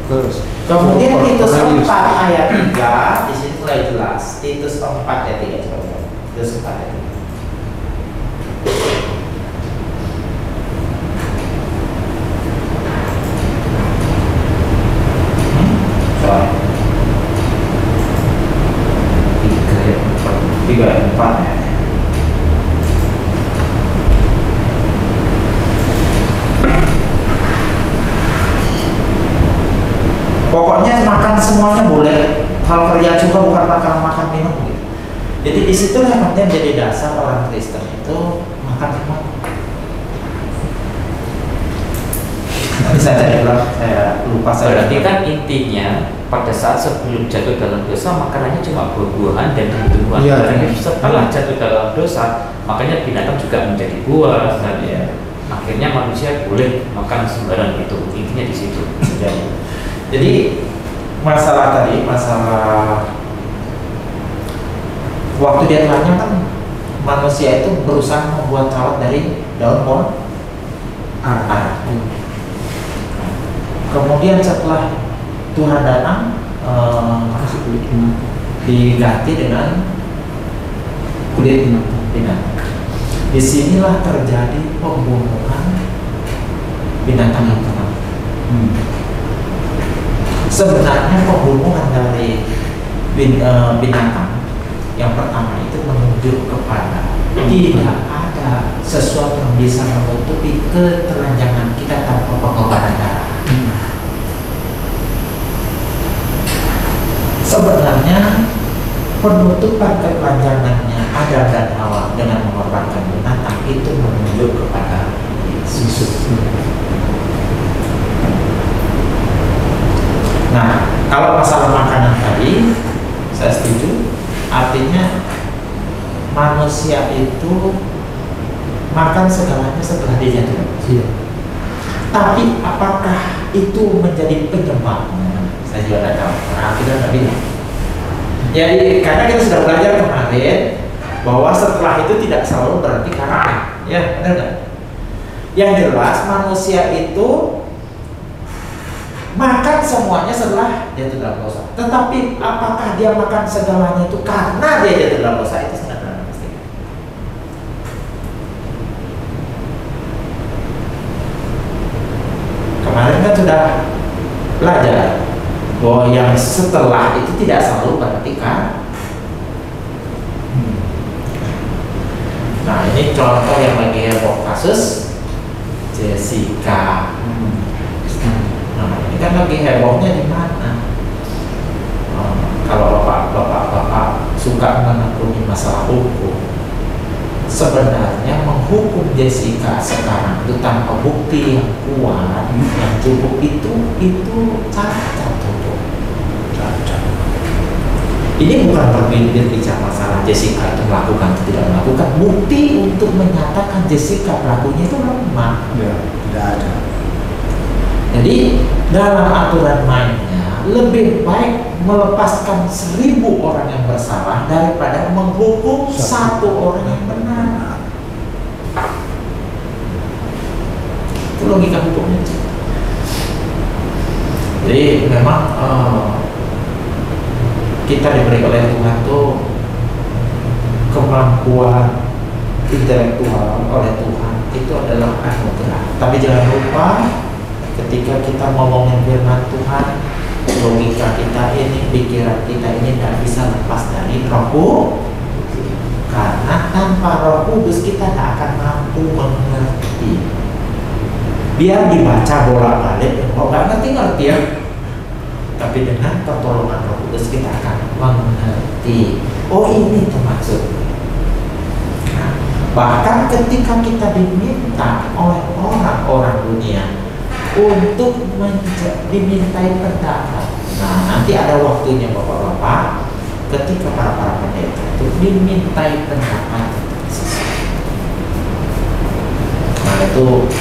Terus. Kemudian Titus 4 ayat 3 di sini mulai jelas. Titus 4 ayat 3 coba. Titus 4 ayat 3. Tiga ayat 4 ya. Pokoknya makan semuanya boleh. Hal kerja juga bukan makan minum gitu. Jadi disitulah yang kemudian jadi dasar orang Kristen itu makan semua. Bisa saya bilang, saya lupa saya. Berarti kan intinya pada saat sebelum jatuh dalam dosa makanannya cuma buah-buahan dan tumbuh-tumbuhan. Iya. Setelah jatuh dalam dosa, makanya binatang juga menjadi buah dan ya, akhirnya manusia boleh makan sembarang itu. Intinya di situ. Jadi masalah tadi, masalah waktu dia Tuhannya kan manusia itu berusaha membuat salad dari daun pohon ara. Kemudian setelah Tuhan datang, diganti dengan kulit binatang. Disinilah terjadi pembunuhan binatang yang pertama. Sebenarnya pembunuhan dari binatang yang pertama itu menunjuk kepada tidak ada sesuatu yang bisa menutupi ketelanjangan kita tanpa pengorbanan darah. Sebenarnya penutupan kepanjangannya Adam dan Hawa dengan mengorbankan binatang itu menunjuk kepada Yesus. Nah, kalau masalah makanan tadi, saya setuju. Artinya manusia itu makan segalanya setelah dia jatuh. Iya. Tapi apakah itu menjadi penyebabnya? Saya juga tidak tahu. Nah, kita nggak bilang. Jadi karena kita sudah belajar kemarin bahwa setelah itu tidak selalu berarti karena, ya benar nggak? Yang jelas manusia itu makan semuanya setelah dia dalam dosa. Tetapi apakah dia makan segalanya itu karena dia jatuh dalam dosa, itu sangat benar pasti. Kemarin kan sudah belajar bahwa yang setelah itu tidak selalu berarti kan. Nah, ini contoh yang lagi heboh kasus Jessica. Nah, ini kan lagi hebohnya di mana? Kalau bapak suka menekuni masalah hukum, sebenarnya menghukum Jessica sekarang itu tanpa bukti yang kuat, yang cukup itu cacat. Ini bukan berbicara masalah Jessica itu melakukan atau tidak melakukan. Bukti untuk menyatakan Jessica pelakunya itu lemah. Ya, tidak ada. Jadi dalam aturan mainnya lebih baik melepaskan 1000 orang yang bersalah daripada menghukum satu orang yang benar. Itu logika hukumnya. Jadi memang kita diberi oleh Tuhan tuh kemampuan intelektual oleh Tuhan itu adalah anugerah. Tapi jangan lupa ketika kita ngomongin firman Tuhan, logika kita ini, pikiran kita ini tidak bisa lepas dari Roh Kudus. Karena tanpa Roh Kudus kita tidak akan mampu mengerti. Biar dibaca bolak-balik, kok nggak ngerti-ngerti ya. Tapi dengan pertolongan Roh Kudus kita akan mengerti. Oh, ini tuh maksud. Nah, bahkan ketika kita diminta oleh orang-orang dunia untuk dimintai pendapat. Nah, nanti ada waktunya bapak-bapak ketika para pendeta itu dimintai pendapat. Nah, itu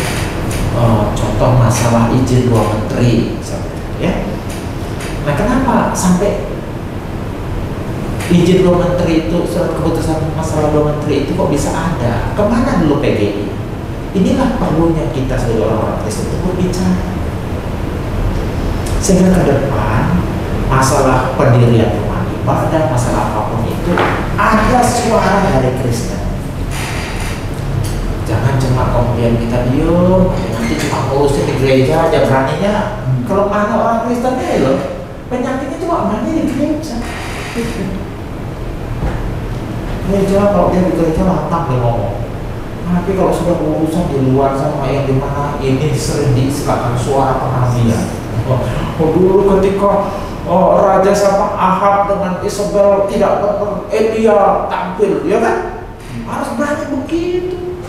contoh masalah izin dua menteri, ya. Nah, kenapa sampai izin dua menteri itu, surat keputusan masalah dua menteri itu kok bisa ada? Kemana dulu PGI? Inilah perlunya kita sebagai orang-orang Kristen untuk berbicara. Sehingga ke depan masalah pendirian rumah ibadah, masalah apapun itu ada suara dari Kristen. Jangan cuma kemudian kita diam, nanti cuma ngurusin di gereja aja beraninya. Kalau mana orang Kristen ini loh, penyakitnya cuma mana di gereja. Gereja, kalau dia di gereja lantang dia ngomong. Tapi kalau sudah urusan di luar sama yang dimana ini sering diistilahkan suara kenabian. Dulu ketika Raja sama Ahab dengan Isabel tidak benar, Elia tampil, ya kan? Harus berani begitu.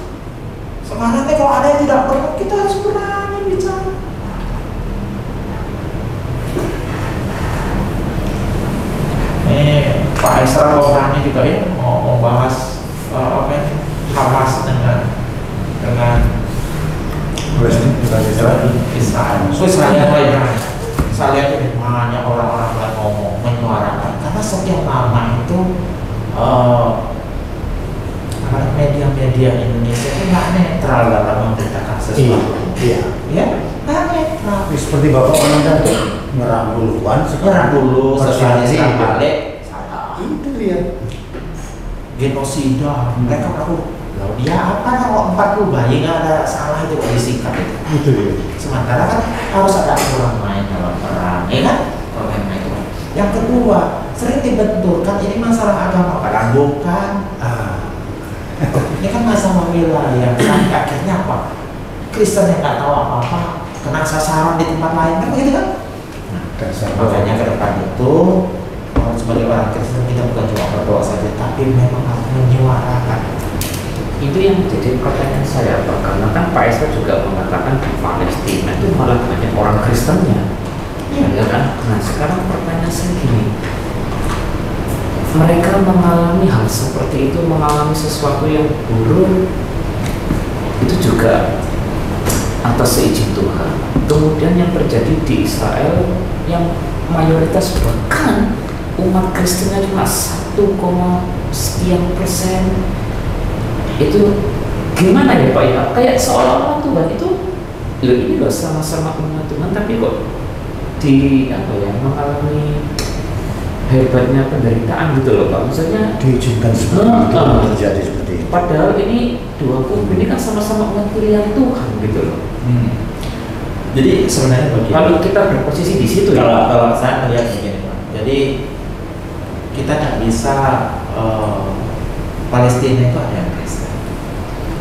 Sekarang kalau ada yang tidak benar, kita harus berani bicara. Pak Isra Rohani juga ya mau bahas Hamas dengan Israel. Saya lihat ini banyak orang-orang yang ngomong, menyuarakan. Karena sekian lama itu media-media Indonesia itu nggak netral dalam memberitakan sesuatu. Iya. Ya, nggak netral. Seperti Bapak Komandan nyerang duluan, Nyerang dulu, setelah diserang balik. Itu dia. Genosida, mereka melakukan. Lalu dia apa kok 40 bayi nggak ada salah itu kok disikat itu. Itu dia. Sementara kan harus ada aturan main dalam perang, ya kan? Problem itu. Yang kedua, sering dibenturkan ini masalah agama, padahal bukan. Ini kan masalah wilayah. Sampai akhirnya apa? Kristen yang nggak tahu apa-apa kena sasaran di tempat lain kan begitu kan? Nah, makanya ke depan itu sebagai orang Kristen kita bukan cuma berdoa saja, tapi memang harus menyuarakan. Itu yang jadi pertanyaan saya, Pak, karena kan Pak Esa juga mengatakan di Palestina itu malah banyak orang Kristennya, ya kan? Nah sekarang pertanyaan saya gini, mereka mengalami hal seperti itu, mengalami sesuatu yang buruk, itu juga atas seizin Tuhan. Kemudian yang terjadi di Israel yang mayoritas bahkan umat Kristennya cuma 1, sekian persen, itu gimana ya Pak ya? Kayak seolah-olah Tuhan itu, loh ini loh sama-sama umat Tuhan, tapi kok di mengalami hebatnya penderitaan gitu loh Pak. Maksudnya diizinkan seperti itu terjadi seperti itu. Padahal ini dua kubu ini kan sama-sama umat pilihan Tuhan gitu loh. Jadi sebenarnya begini. Kalau kita berposisi di situ kalau saya melihat begini Pak. Jadi kita tidak bisa Palestina itu ada yang Kristen.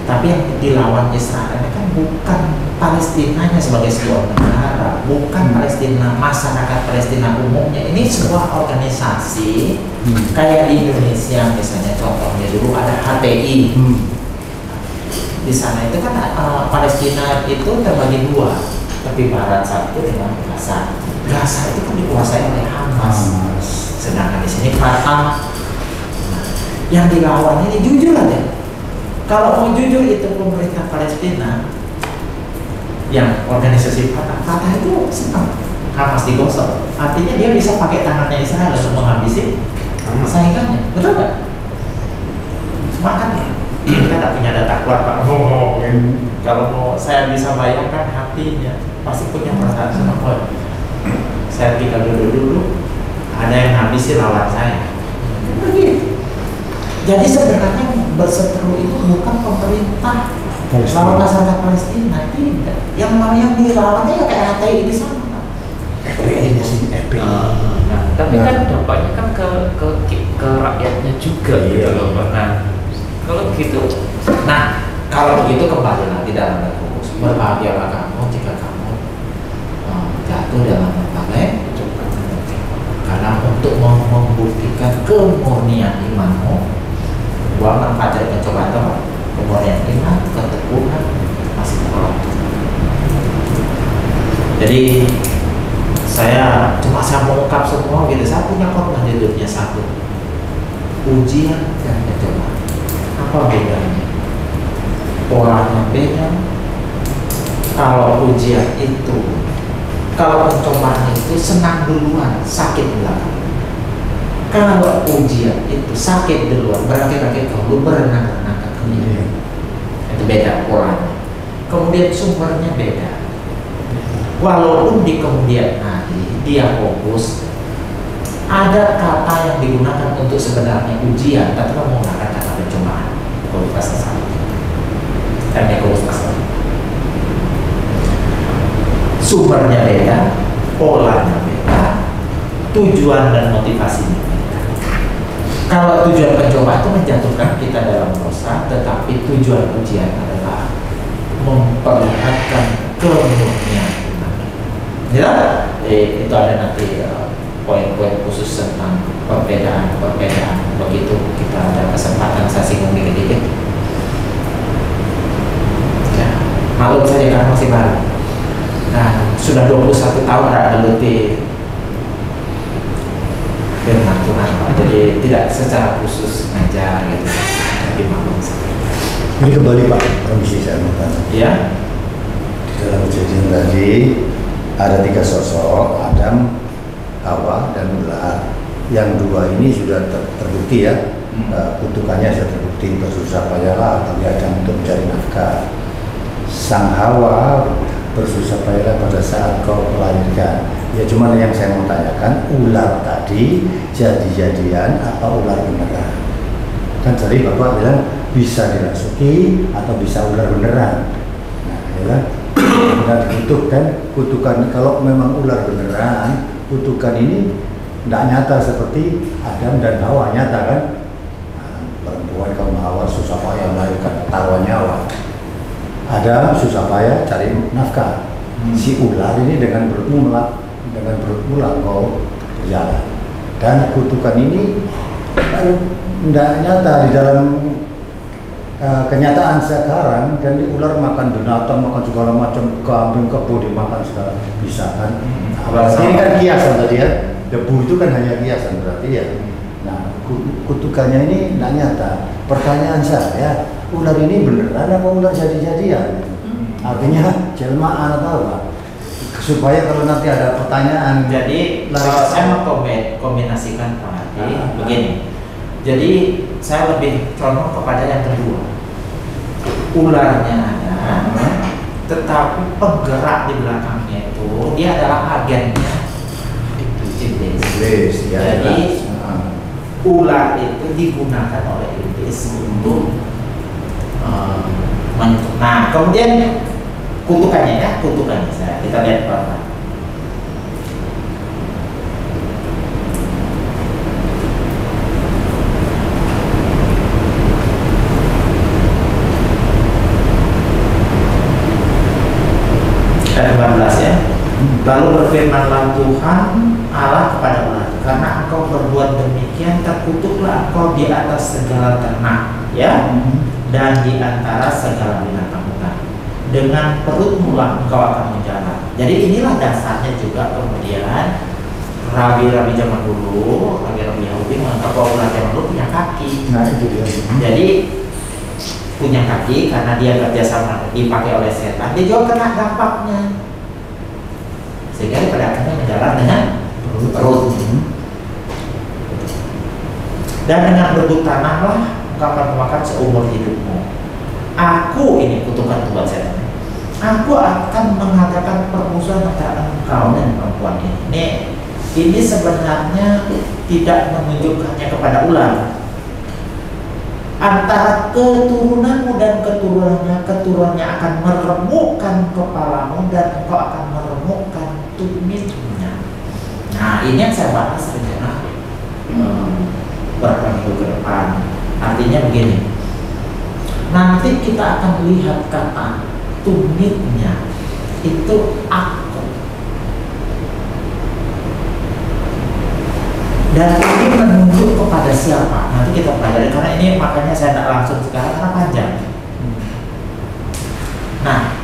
Tapi yang dilawan Israel ini kan bukan Palestinanya sebagai sebuah negara, bukan Palestina, masyarakat Palestina umumnya. Ini sebuah organisasi kayak di Indonesia misalnya, contohnya dulu ada HTI. Di sana itu kan Palestina itu terbagi dua, tepi barat satu dengan Gaza. Gaza itu kan dikuasai oleh Hamas. Sedangkan di sini Fatah. Yang dilawan ini jujur aja. Kalau mau jujur itu pemerintah Palestina, yang organisasi Fatah itu senang Hamas digosok. Artinya dia bisa pakai tangannya Israel untuk menghabisi saingannya, betul nggak? Makanya kita tidak punya data kuat Pak. Kalau mau saya bisa bayangkan hatinya, pasti punya perasaan senang. Saya tinggal dulu ada yang habisi lawan saya. Begitu. Jadi sebenarnya berseteru itu bukan pemerintah lawan masyarakat Palestina, tidak. Yang dilawannya ya kayak HTI di sana. FPI sih, FPI. Tapi kan dampaknya kan ke rakyatnya juga gitu loh Pak. Nah kalau gitu, kalau begitu kembali lagi dalam fokus. Berbahagialah kamu jika kamu jatuh dalam berbagai cobaan. Karena untuk membuktikan kemurnian imanmu, gua manfaat dari pencobaan itu kemurnian iman, keteguhan masih kurang. Jadi saya mengungkap semua gitu. Saya punya korban hidupnya satu, ujian dan pencobaan. Apa bedanya? Polanya beda. Kalau ujian itu, kalau pencobaan itu senang duluan, sakit belakang. Kalau ujian itu sakit duluan, berakhir-akhir kamu berenang-renang ke kemudian. Itu beda polanya. Kemudian sumbernya beda. Walaupun di kemudian hari dia fokus, ada kata yang digunakan untuk sebenarnya ujian, tapi menggunakan kata pencobaan. Kalau pasal satu dan Yakobus pasal. Sumbernya beda, polanya beda, tujuan dan motivasinya beda. Kalau tujuan pencobaan itu menjatuhkan kita dalam dosa, tetapi tujuan ujian adalah memperlihatkan kemurnian iman. Ya, itu ada nanti poin-poin khusus tentang perbedaan. Begitu kita ada kesempatan saya singgung dikit-dikit. Ya, maklum saja karena masih baru. Nah, sudah 21 tahun ada lebih firman Tuhan Pak. Jadi tidak secara khusus ngajar gitu. Jadi maklum saja. Ini kembali Pak, permisi saya mau tanya. Ya. Di dalam kejadian tadi ada 3 sosok, Adam, Hawa, dan ular. Yang 2 ini sudah terbukti ya, kutukannya sudah terbukti, bersusah payahlah bagi Adam untuk mencari nafkah. Sang Hawa bersusah payahlah pada saat kau melahirkan. Ya cuman yang saya mau tanyakan, ular tadi jadi-jadian apa ular beneran? Kan tadi Bapak bilang bisa dirasuki atau bisa ular beneran. Nah, ya kan? Benar dikutuk kan, kutukan kalau memang ular beneran, kutukan ini tidak nyata seperti Adam dan Hawa nyata kan? Nah, perempuan kaum Hawa susah payah melahirkan, taruh nyawa. Adam susah payah cari nafkah. Si ular ini dengan perutmu kau berjalan. Dan kutukan ini tidak nyata di dalam kenyataan sekarang. Dan di ular makan binatang, makan segala macam, kambing, kebo dimakan segala bisa kan. Ini kan kiasan tadi ya, debu itu kan hanya kiasan berarti ya. Nah, kutukannya ini tidak nyata. Pertanyaan saya, ular ini beneran apa ular jadi-jadian? Artinya jelmaan atau apa? Supaya kalau nanti ada pertanyaan. Jadi saya mau kombinasikan Pak Hadi begini. Jadi saya lebih condong kepada yang kedua. Ularnya ada, tetapi penggerak di belakangnya itu dia adalah agennya iblis. Jadi ular itu digunakan oleh iblis untuk nah kemudian kutukannya kita lihat Bapak. Ayat 14 ya. Lalu berfirmanlah Tuhan Allah kepada ular, karena engkau berbuat demikian, terkutuklah engkau di atas segala ternak, ya, dan di antara segala binatang hutan. Dengan perutmu lah engkau akan menjalar. Jadi inilah dasarnya juga kemudian rabi-rabi zaman dulu, rabi-rabi Yahudi menganggap bahwa ular zaman dulu punya kaki. Nah itu dia. Jadi punya kaki karena dia kerjasama dipakai oleh setan, dia juga kena dampaknya, sehingga pada akhirnya menjalar dengan perut. Dan dengan bentuk tanahlah engkau akan memakan seumur hidupmu. Aku, ini kutukan buat setan, aku akan mengadakan permusuhan antara engkau dan perempuan ini. Ini sebenarnya tidak menunjukkannya kepada ular. Antara keturunanmu dan keturunannya akan meremukkan kepalamu dan engkau akan meremukkan tumitnya. Nah ini yang saya bahas rencana beberapa minggu ke depan. Artinya begini, nanti kita akan lihat kata tumitnya itu aku. Dan ini menunjuk kepada siapa? Nanti kita pelajari, karena ini makanya saya tidak langsung sekarang karena panjang. Nah,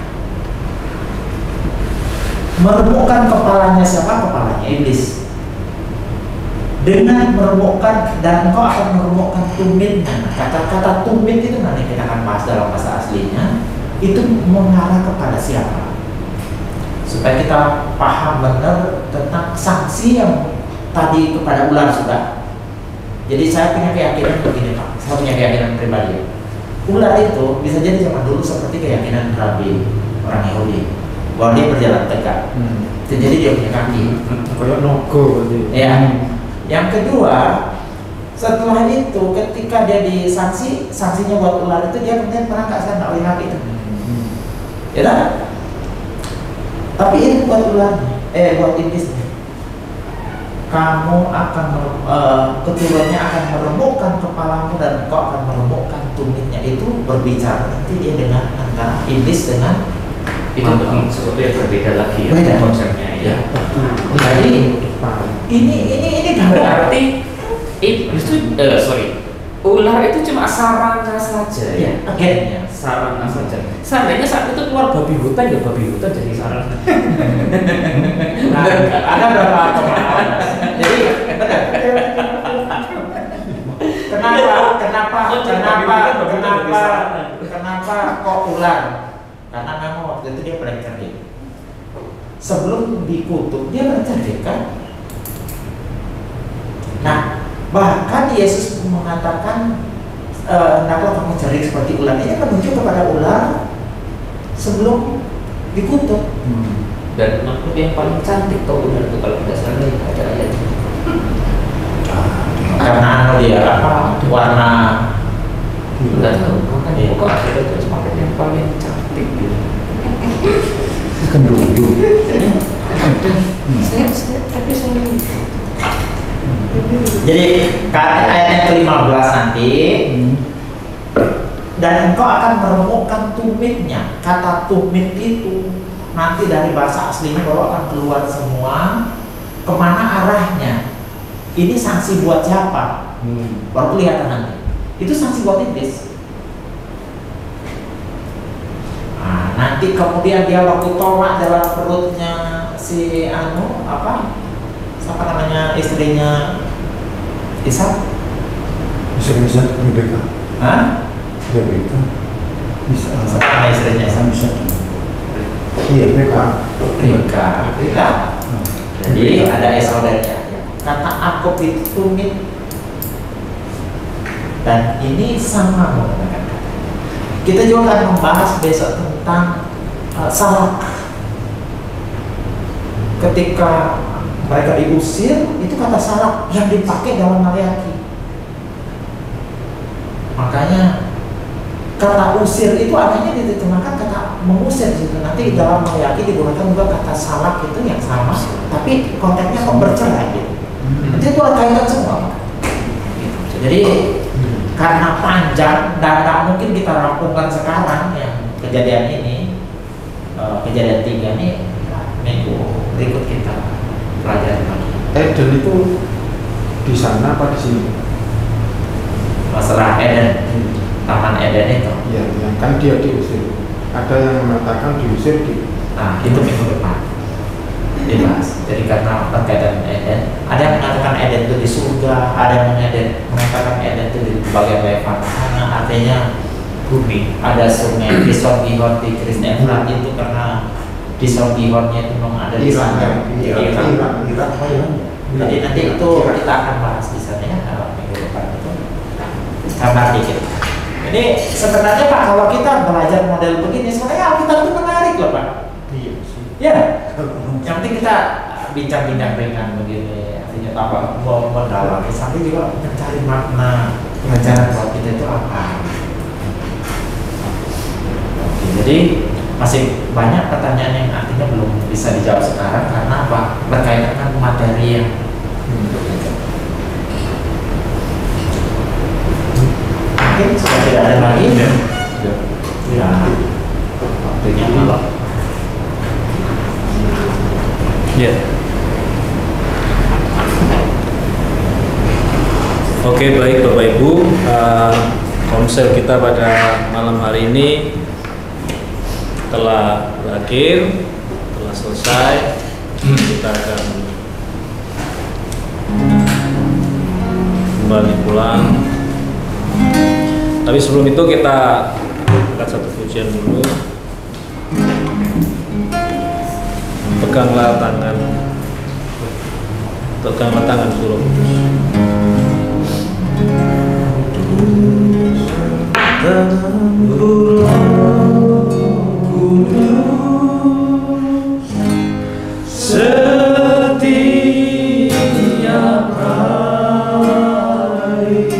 meremukkan kepalanya siapa? Kepalanya iblis. Dengan meremukkan, dan engkau akan meremukkan tumitnya. Kata-kata tumit itu nanti kita akan bahas dalam bahasa aslinya. Itu mengarah kepada siapa? Supaya kita paham benar tentang sanksi yang tadi kepada ular sudah. Jadi saya punya keyakinan begini Pak, saya punya keyakinan pribadi. Ular itu bisa jadi zaman dulu seperti keyakinan Rabi orang Yahudi, bahwa dia berjalan tegak. Jadi dia punya kaki. Kayak nogo berarti. Ya. Yang kedua, setelah itu ketika dia sanksinya buat ular itu dia kemudian merangkak sana oleh kaki itu. Ya kan? Tapi ini buat ularnya, buat iblisnya. Kamu akan keturunannya akan meremukkan kepalamu dan engkau akan meremukkan tumitnya. Itu berbicara nanti dia dengan antara iblis dengan itu sesuatu yang berbeda lagi ya, beda konsepnya ya. Jadi ini berarti itu ular itu cuma sarana saja ya, agennya. Sarana saja. Seandainya saat itu keluar babi hutan, ya babi hutan jadi sarana. Nah, ada berapa pemahaman? Jadi kenapa kok ular? Karena memang waktu itu dia paling cerdik. Sebelum dikutuk dia paling cerdik kan? Nah, bahkan Yesus mengatakan hendaklah kamu cerdik seperti ular. Ini menunjuk kepada ular sebelum dikutuk. Dan makhluk yang paling cantik kau ular itu kalau tidak salah ada ayatnya. Karena dia warna Enggak tahu, kan kok ada terus makhluk yang paling cantik gitu. Kendundu. Tapi saya jadi ayat yang ke-15 nanti, dan engkau akan meremukkan tumitnya. Kata tumit itu nanti dari bahasa aslinya bahwa akan keluar semua. Kemana arahnya? ini sanksi buat siapa? Baru kelihatan nanti. Itu sanksi buat iblis. Nah, nanti kemudian dia waktu tolak dalam perutnya si siapa namanya istrinya Ishak? Bisa Rebeka. Hah? Rebeka. Bisa. Sama istrinya Ishak. Iya, Rebeka. Rebeka. Jadi ada Esau dan Yakub. Kata Akub itu tumit. Dan ini sama menggunakan kata. Kita juga akan membahas besok tentang salak. Ketika mereka diusir, itu kata salak yang dipakai dalam Maleakhi. Makanya kata usir itu artinya diterjemahkan kata mengusir gitu. Nanti dalam Maleakhi digunakan juga kata salak itu yang sama, tapi konteksnya kok bercerai gitu. Nanti itu ada kaitan semua. Jadi karena panjang dan tak mungkin kita rampungkan sekarang yang kejadian ini, kejadian 3 ini minggu berikut kita pelajari lagi. Eden itu di sana apa di sini? Masalah Eden, Taman Eden itu. Iya, yang kan dia diusir. Ada yang mengatakan diusir di. Nah, itu minggu depan dibahas. Jadi karena berkaitan Eden, ada yang mengatakan Eden itu di surga, ada yang mengatakan Eden itu di bagian lebar sana, artinya bumi. Ada sungai Dison Gihon di Kristen Efrat itu karena Dison Gihonnya itu memang ada di sana. Irak. Jadi nanti itu kita akan bahas di sana ya minggu depan itu. Kabar dikit. Ini sebenarnya Pak, kalau kita belajar model begini, sebenarnya Alkitab itu menarik loh Pak. Iya sih. Ya, yang penting kita bincang-bincang ringan begini, artinya apa? Mau mendalami, sampai juga mencari makna pelajaran buat kita itu apa. Oke, jadi masih banyak pertanyaan yang artinya belum bisa dijawab sekarang karena apa? Berkaitan dengan materi yang mungkin sudah tidak ada lagi. Ya, waktunya malam. Ya. Oke, baik Bapak Ibu, komsel kita pada malam hari ini telah berakhir, telah selesai. Kita akan kembali pulang. Tapi sebelum itu kita angkat satu pujian dulu. Peganglah tangan Suruh Kudus. Setiap hari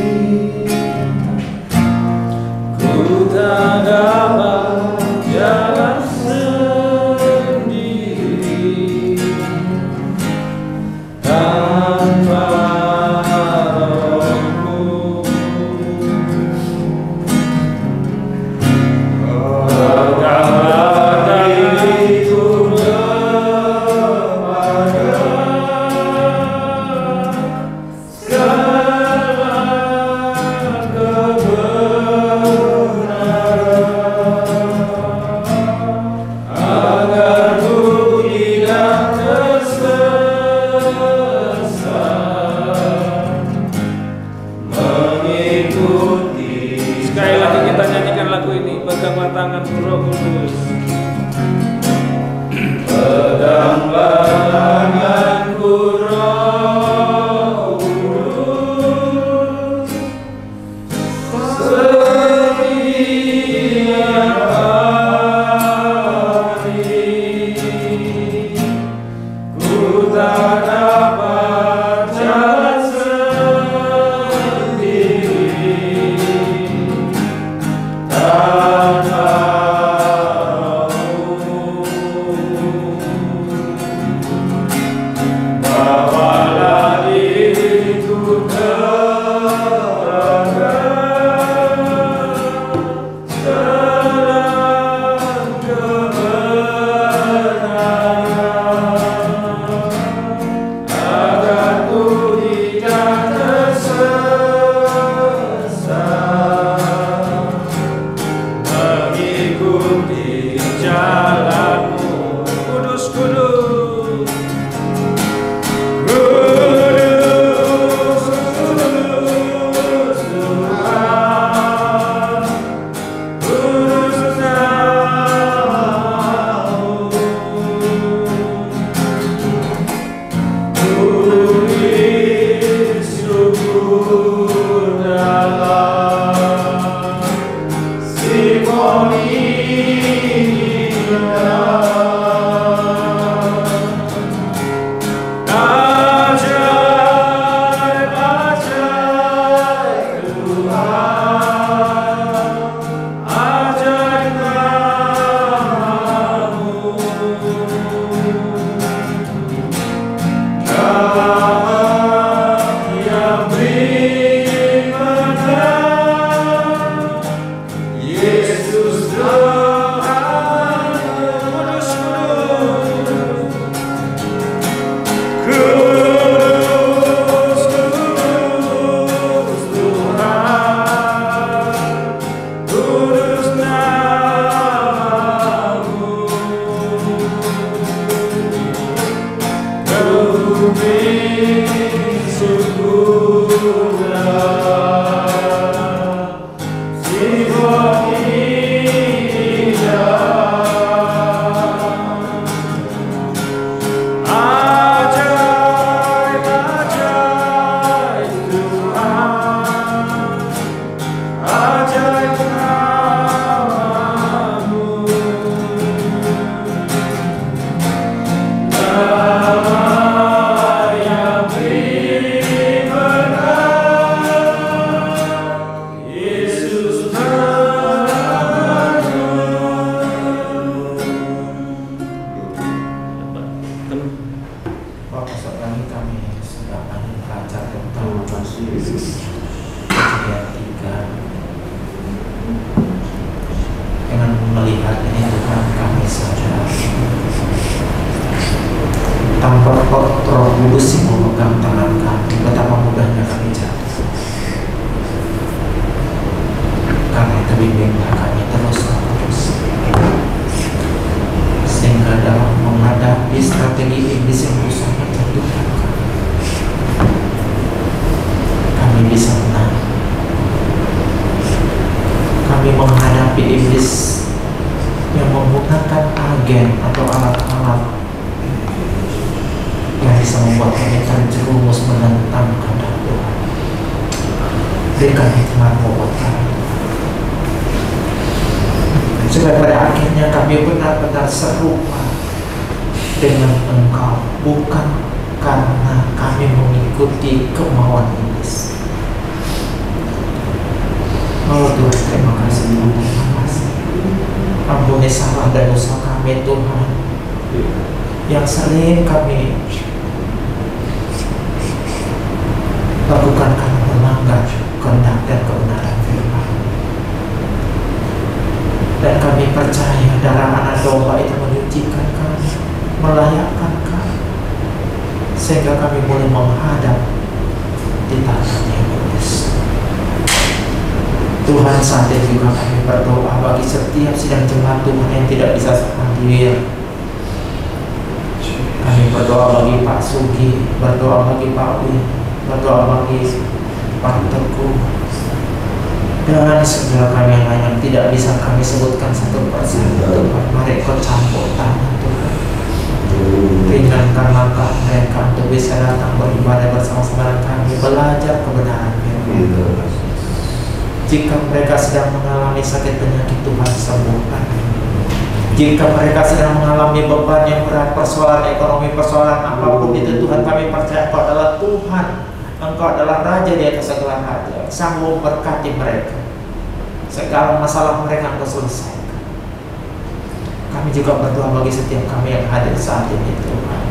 ku tak dapat jalan sendiri tanpa Rohmu. Peganglah diriku tanganku Roh Kudus. Peganglah tanganku Roh Kudus, setiap hari ku tak dapat jalan sendiri tanpa ikuti jalanmu. Kudus, kudus, kudus, kudus Tuhan, kudus namamu. Beri syukur dalam simoni ajaib, ajaib Tuhan, ajaib namamu. Kami yang beri menang, Yesus Tuhan, kudus, kudus, kudus Tuhan, kudus namamu. Beri syukurlah simoni ajaib, ajaib Tuhan, ajaib namamu. Nama yang beri menang, Yesus namamu. Bapak sekali kami sudah belajar tentang Kejadian 3. Dengan melihat ini Tuhan, kami sadar tanpa Roh Kudus yang memegang tangan kami, betapa mudahnya kami jatuh. Karena itu bimbinglah kami terus, Roh Kudus, sehingga dalam menghadapi strategi iblis yang berusaha menjatuhkan kami bisa menang. Kami menghadapi iblis yang menggunakan agen atau alat-alat yang bisa membuat kami terjerumus menentang kehendak Tuhan. Berikan hikmat-Mu buat kami, supaya pada akhirnya kami benar-benar serupa dengan Engkau, bukan karena kami mengikuti kemauan iblis. Oh Tuhan, terima kasih, terima kasih. Ampuni salah dan dosa kami Tuhan, yang sering kami lakukan karena melanggar kehendak dan kebenaran firman. Dan kami percaya darah anak domba itu menyucikan kami, melayakkan kami, sehingga kami boleh menghadap di tangan yang kudus. Tuhan, saat ini juga kami berdoa bagi setiap sidang jemaat Tuhan yang tidak bisa hadir. Kami berdoa bagi Pak Sugi, berdoa bagi Pak Win, berdoa bagi Pak Teguh, dan segala kami yang lain yang tidak bisa kami sebutkan satu persatu. Tuhan, mari Kau campur tangan Tuhan, ringankan langkah mereka untuk bisa datang beribadah bersama-sama dengan kami, belajar kebenaran firman. Jika mereka sedang mengalami sakit penyakit, Tuhan sembuhkan. Jika mereka sedang mengalami beban yang berat, persoalan ekonomi, persoalan apapun itu, Tuhan, kami percaya Engkau adalah Tuhan, Engkau adalah Raja di atas segala raja, sanggup berkati mereka. Segala masalah mereka Engkau selesaikan. Kami juga berdoa bagi setiap kami yang hadir saat ini, Tuhan.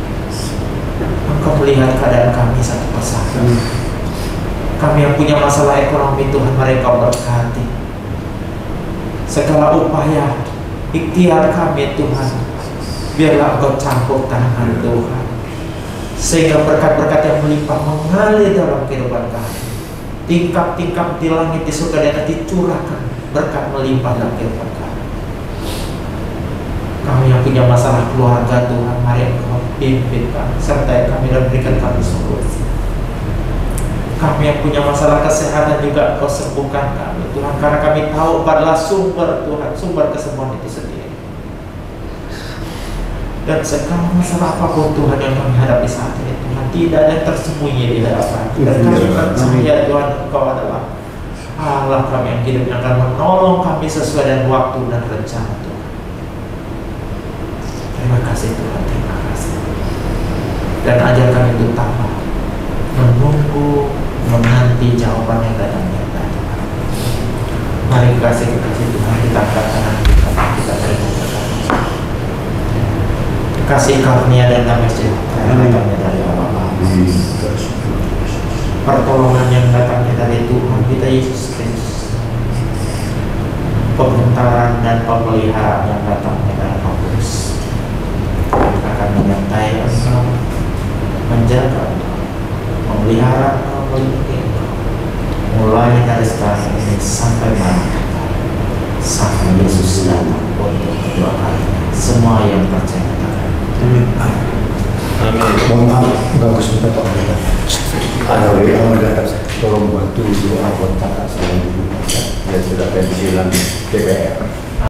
Engkau melihat keadaan kami satu persatu. Kami yang punya masalah ekonomi, Tuhan, mereka berkati. Segala upaya ikhtiar kami, Tuhan, biarlah Engkau campur tangan, Tuhan, sehingga berkat-berkat yang melimpah mengalir dalam kehidupan kami. Tingkap-tingkap di langit, di surga, di atas dicurahkan berkat melimpah dalam kehidupan kami. yang punya masalah keluarga Tuhan, mari Engkau pimpin kami, sertai kami dan berikan kami solusi. Kami yang punya masalah kesehatan juga Engkau sembuhkan kami Tuhan, karena kami tahu adalah sumber Tuhan, sumber kesembuhan itu sendiri. Dan segala masalah apapun Tuhan yang kami hadapi saat ini Tuhan, tidak ada yang tersembunyi di hadapan. Dan kami percaya Tuhan Engkau adalah Allah kami yang hidup, yang akan menolong kami sesuai dengan waktu dan rencana Tuhan. Terima kasih Tuhan, terima kasih. Dan ajar kami untuk tabah, menunggu, menanti jawaban yang datangnya Tuhan. Mari kasih Tuhan, kita angkat tangan kita terima berkat. Kasih karunia dan damai sejahtera yang datangnya dari Allah. Pertolongan yang datangnya dari Tuhan kita Yesus Kristus, pembentaran dan pemeliharaan yang datangnya dari Roh Kudus akan menyertai engkau, menjaga engkau, memelihara engkau, melindungi engkau, mulai dari sekarang ini sampai maranatha, sampai Yesus datang untuk kedua kalinya. Semua yang percaya katakan amin. Mohon maaf, bagus minta tolong kita. Ada WA mendadak, tolong bantu doa buat kakak saya dulu. Dia sudah pensiunan DPR.